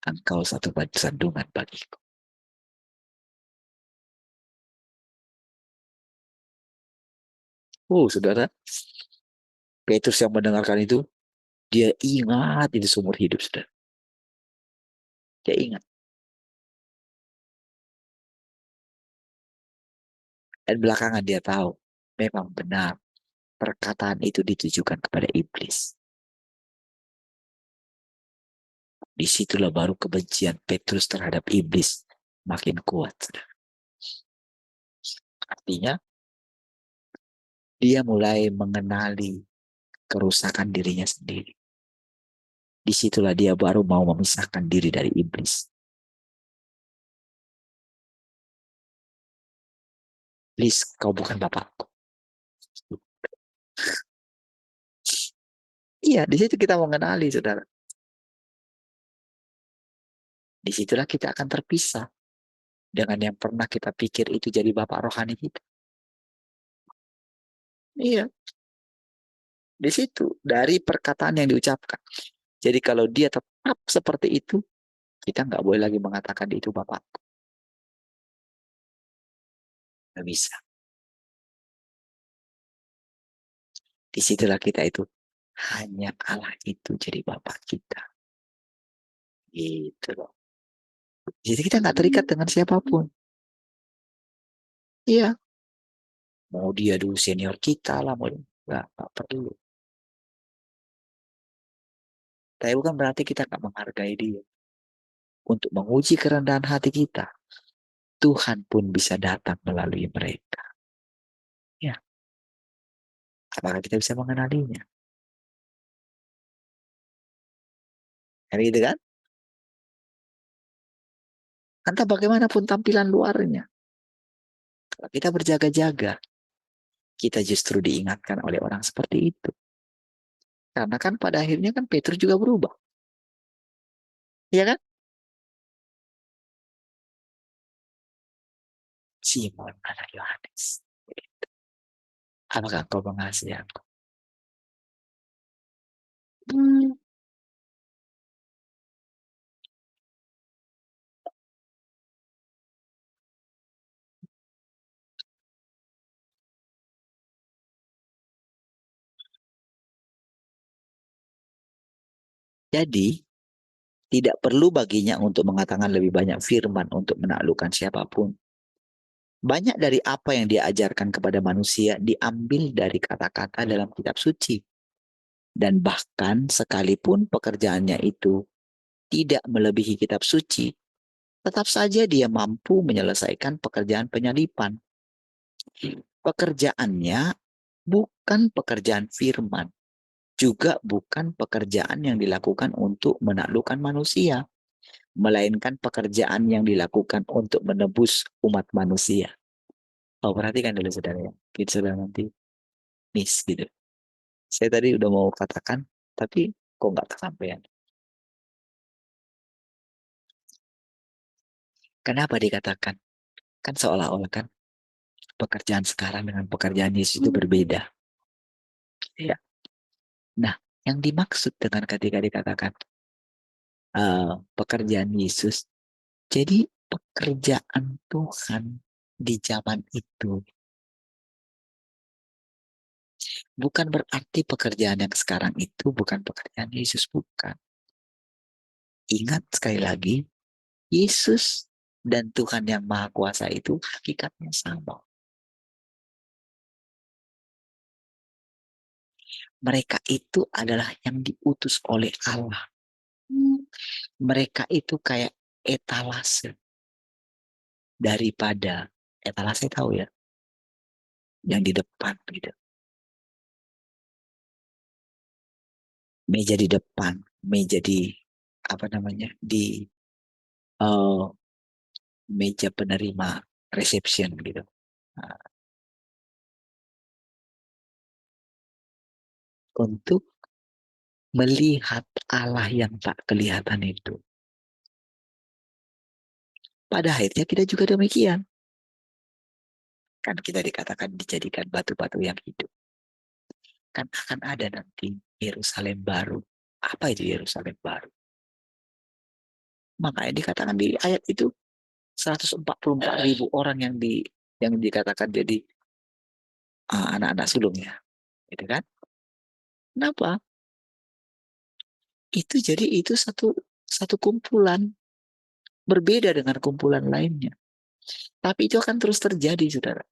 Engkau satu batu sandungan bagiku. Oh, saudara. Petrus yang mendengarkan itu, dia ingat itu seumur hidup, saudara. Dia ingat. Dan belakangan dia tahu, memang benar perkataan itu ditujukan kepada iblis. Disitulah baru kebencian Petrus terhadap iblis makin kuat. Saudara. Artinya, dia mulai mengenali kerusakan dirinya sendiri. Disitulah dia baru mau memisahkan diri dari iblis. Iblis, kau bukan bapakku. Iya, di situ kita mengenali, saudara. Disitulah kita akan terpisah dengan yang pernah kita pikir itu jadi bapak rohani kita. Iya, di situ dari perkataan yang diucapkan. Jadi kalau dia tetap seperti itu, kita nggak boleh lagi mengatakan itu bapakku. Nggak bisa. Disitulah kita itu hanya Allah itu jadi bapak kita. Gitu loh. Jadi kita nggak terikat dengan siapapun. Iya. Mau dia dulu senior kita lah, mau nggak perlu. Tapi bukan berarti kita nggak menghargai dia. Untuk menguji kerendahan hati kita, Tuhan pun bisa datang melalui mereka. Ya, apakah kita bisa mengenalinya? Kan gitu kan? Entah bagaimanapun tampilan luarnya. Kalau kita berjaga-jaga, kita justru diingatkan oleh orang seperti itu. Karena kan pada akhirnya kan Petrus juga berubah. Iya kan? Simon anak Yohanes. Apakah kau mengasihi aku? Jadi, tidak perlu baginya untuk mengatakan lebih banyak firman untuk menaklukkan siapapun. Banyak dari apa yang dia ajarkan kepada manusia diambil dari kata-kata dalam kitab suci. Dan bahkan sekalipun pekerjaannya itu tidak melebihi kitab suci, tetap saja dia mampu menyelesaikan pekerjaan penyalipan. Pekerjaannya bukan pekerjaan firman, juga bukan pekerjaan yang dilakukan untuk menaklukkan manusia, melainkan pekerjaan yang dilakukan untuk menebus umat manusia. Oh, perhatikan dulu saudara ya. Kita sudah nanti miss gitu. Saya tadi udah mau katakan, tapi kok nggak kesampaian. Kenapa dikatakan? Kan seolah-olah kan pekerjaan sekarang dengan pekerjaan Yesus itu berbeda. Ya. Nah, yang dimaksud dengan ketika dikatakan pekerjaan Yesus, jadi pekerjaan Tuhan di zaman itu bukan berarti pekerjaan yang sekarang itu bukan pekerjaan Yesus, bukan. Ingat sekali lagi, Yesus dan Tuhan yang Maha Kuasa itu hakikatnya sama. Mereka itu adalah yang diutus oleh Allah. Mereka itu kayak etalase daripada etalase, tahu ya, yang di depan gitu. Meja di depan, meja di apa namanya, di eh, meja penerima reception gitu. Nah, untuk melihat Allah yang tak kelihatan itu. Pada akhirnya kita juga demikian. Kan kita dikatakan dijadikan batu-batu yang hidup. Kan akan ada nanti Yerusalem baru. Apa itu Yerusalem baru? Makanya dikatakan di ayat itu 144.000 orang yang dikatakan jadi anak-anak sulungnya, gitu kan? Kenapa? Itu satu satu kumpulan berbeda dengan kumpulan lainnya. Tapi itu akan terus terjadi, saudara.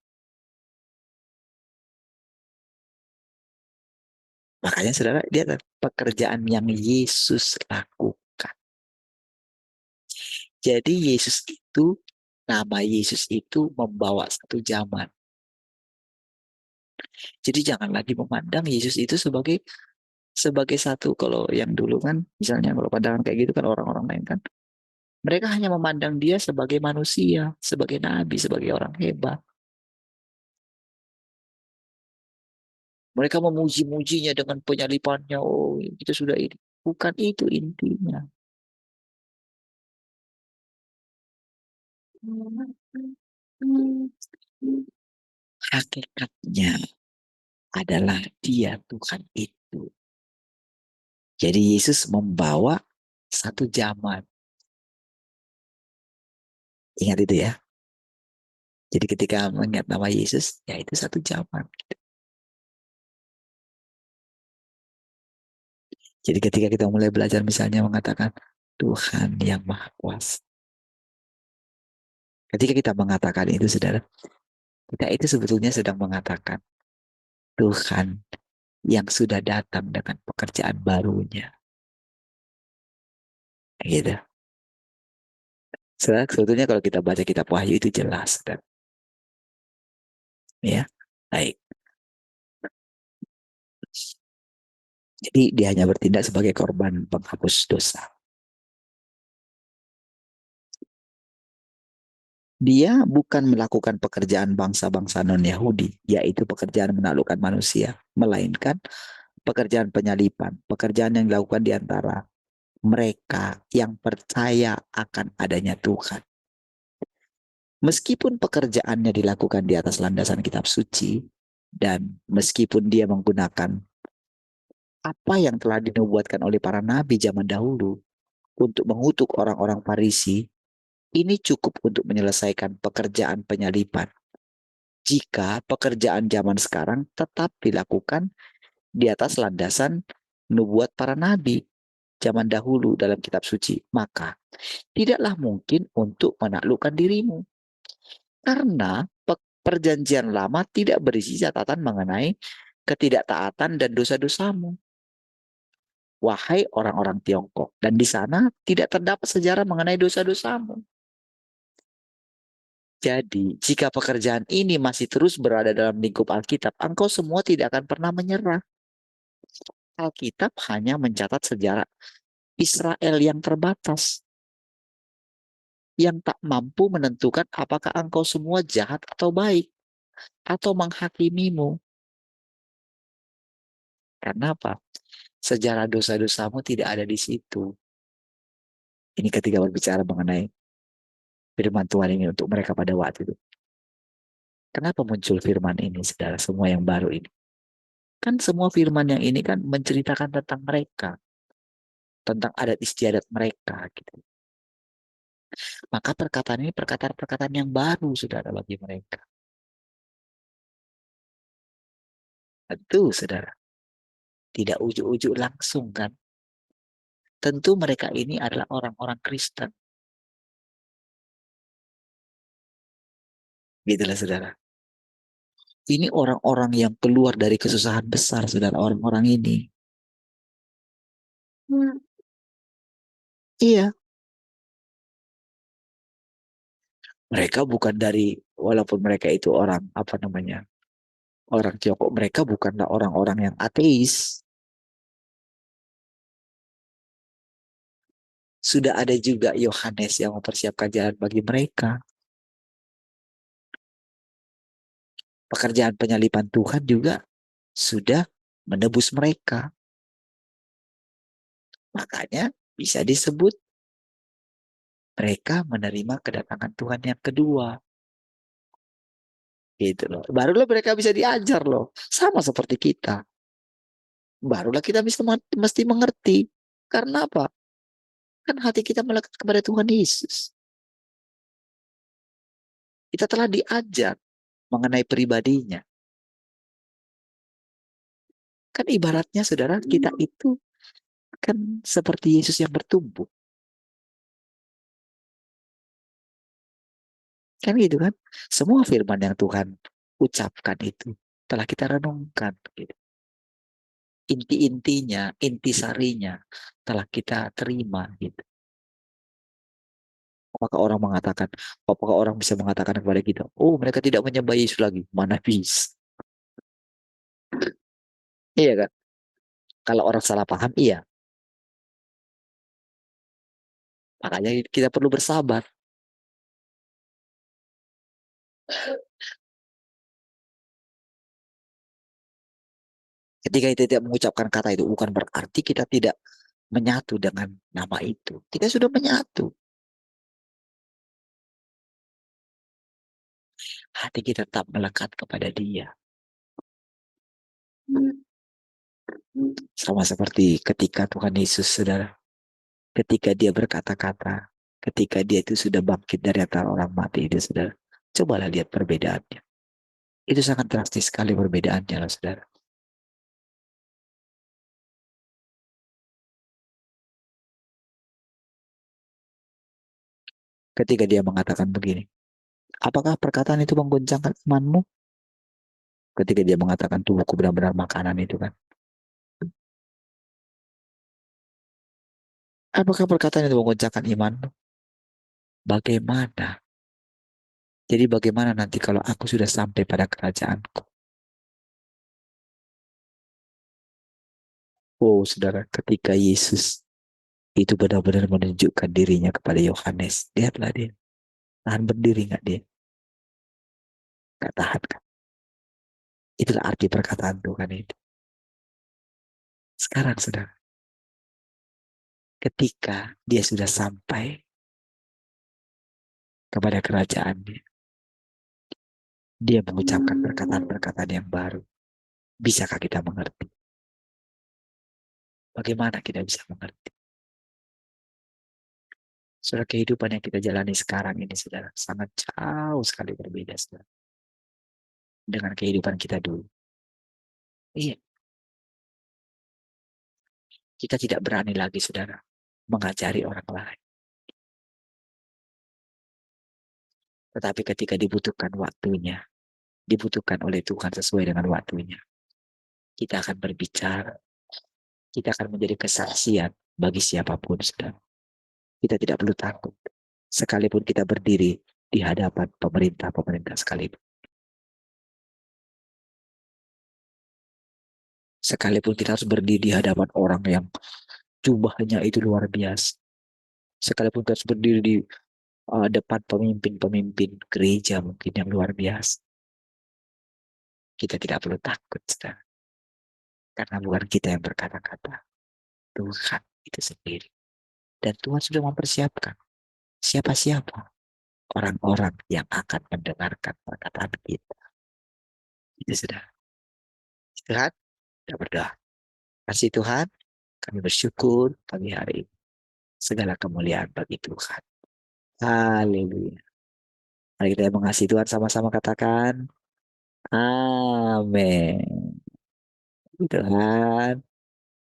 Makanya saudara, dia pekerjaan yang Yesus lakukan. Jadi Yesus itu, nama Yesus itu membawa satu zaman. Jadi jangan lagi memandang Yesus itu sebagai sebagai satu, kalau yang dulu kan, misalnya kalau pandangan kayak gitu kan orang-orang lain kan, mereka hanya memandang dia sebagai manusia, sebagai nabi, sebagai orang hebat. Mereka memuji-mujinya dengan penyalipannya. Oh, kita sudah ini. Bukan itu intinya. Hakikatnya adalah dia Tuhan itu. Jadi Yesus membawa satu zaman. Ingat itu ya. Jadi ketika mengingat nama Yesus, ya itu satu zaman. Jadi ketika kita mulai belajar misalnya mengatakan Tuhan yang Maha Kuasa. Ketika kita mengatakan itu, saudara, kita itu sebetulnya sedang mengatakan Tuhan yang sudah datang dengan pekerjaan barunya. Gitu. Sebetulnya kalau kita baca kitab Wahyu itu jelas. Dan, ya, baik. Jadi dia hanya bertindak sebagai korban penghapus dosa. Dia bukan melakukan pekerjaan bangsa-bangsa non-Yahudi, yaitu pekerjaan menaklukkan manusia, melainkan pekerjaan penyalipan, pekerjaan yang dilakukan di antara mereka yang percaya akan adanya Tuhan. Meskipun pekerjaannya dilakukan di atas landasan kitab suci, dan meskipun dia menggunakan apa yang telah dinubuatkan oleh para nabi zaman dahulu untuk mengutuk orang-orang Farisi, ini cukup untuk menyelesaikan pekerjaan penyalipan. Jika pekerjaan zaman sekarang tetap dilakukan di atas landasan nubuat para nabi zaman dahulu dalam kitab suci, maka tidaklah mungkin untuk menaklukkan dirimu. Karena perjanjian lama tidak berisi catatan mengenai ketidaktaatan dan dosa-dosamu. Wahai orang-orang Tiongkok, dan di sana tidak terdapat sejarah mengenai dosa-dosamu. Jadi, jika pekerjaan ini masih terus berada dalam lingkup Alkitab, engkau semua tidak akan pernah menyerah. Alkitab hanya mencatat sejarah Israel yang terbatas, yang tak mampu menentukan apakah engkau semua jahat atau baik. atau menghakimimu. Karena apa? Sejarah dosa-dosamu tidak ada di situ. Ini ketika berbicara mengenai firman Tuhan ini untuk mereka pada waktu itu. Kenapa muncul firman ini, saudara, semua yang baru ini? Kan semua firman yang ini kan menceritakan tentang mereka, tentang adat istiadat mereka, gitu. Maka perkataan ini perkataan-perkataan yang baru, saudara, bagi mereka. Tentu, saudara, tidak ujuk-ujuk langsung kan. Tentu mereka ini adalah orang-orang Kristen. Gitulah, saudara. Ini orang-orang yang keluar dari kesusahan besar, saudara, orang-orang ini. Iya, mereka bukan dari, walaupun mereka itu orang, apa namanya, orang Tiongkok, mereka bukanlah orang-orang yang ateis. Sudah ada juga Yohanes yang mempersiapkan jalan bagi mereka. Pekerjaan penyaliban Tuhan juga sudah menebus mereka. Makanya bisa disebut mereka menerima kedatangan Tuhan yang kedua. Gitu loh. Barulah mereka bisa diajar loh. Sama seperti kita. Barulah kita bisa mesti mengerti. Karena apa? Kan hati kita melekat kepada Tuhan Yesus. Kita telah diajar mengenai pribadinya. Kan ibaratnya saudara, kita itu kan seperti Yesus yang bertumbuh. Kan gitu kan? Semua firman yang Tuhan ucapkan itu telah kita renungkan. Gitu. Inti-intinya, intisarinya telah kita terima. Gitu. Apakah orang bisa mengatakan kepada kita, oh mereka tidak menyembah Yesus lagi. Mana bisa? Iya kan? Kalau orang salah paham, iya. Makanya kita perlu bersabar. Ketika kita tidak mengucapkan kata itu, bukan berarti kita tidak menyatu dengan nama itu. Kita sudah menyatu. Hati kita tetap melekat kepada dia. Sama seperti ketika Tuhan Yesus, saudara, ketika dia berkata-kata, ketika dia itu sudah bangkit dari antara orang mati itu, saudara, cobalah lihat perbedaannya. Itu sangat drastis sekali perbedaannya, loh, saudara. Ketika dia mengatakan begini, apakah perkataan itu mengguncangkan imanmu? Ketika dia mengatakan tubuhku benar-benar makanan itu kan. Apakah perkataan itu mengguncangkan imanmu? Bagaimana? Jadi bagaimana nanti kalau aku sudah sampai pada kerajaanku? Oh, saudara, ketika Yesus itu benar-benar menunjukkan dirinya kepada Yohanes, lihatlah dia. Tahan berdiri nggak dia? Nggak tahan kan? Itulah arti perkataan Tuhan itu. Sekarang, saudara, ketika dia sudah sampai kepada kerajaannya, dia mengucapkan perkataan-perkataan yang baru. Bisakah kita mengerti? Bagaimana kita bisa mengerti? Saudara, kehidupan yang kita jalani sekarang ini, saudara, sangat jauh sekali berbeda, saudara, dengan kehidupan kita dulu. Iya, kita tidak berani lagi, saudara, mengajari orang lain. Tetapi ketika dibutuhkan waktunya, dibutuhkan oleh Tuhan sesuai dengan waktunya, kita akan berbicara, kita akan menjadi kesaksian bagi siapapun, saudara. Kita tidak perlu takut, sekalipun kita berdiri di hadapan pemerintah-pemerintah sekalipun. Sekalipun kita harus berdiri di hadapan orang yang jumlahnya itu luar biasa. Sekalipun kita harus berdiri di depan pemimpin-pemimpin gereja mungkin yang luar biasa. kita tidak perlu takut, saudara. Karena bukan kita yang berkata-kata, Tuhan itu sendiri. Dan Tuhan sudah mempersiapkan siapa-siapa orang-orang yang akan mendengarkan perkataan kita. Itu sudah. Tuhan, kita berdoa. Kasih Tuhan, kami bersyukur pagi hari ini. Segala kemuliaan bagi Tuhan. Haleluya. Mari kita mengasihi Tuhan sama-sama katakan. Amin. Tuhan.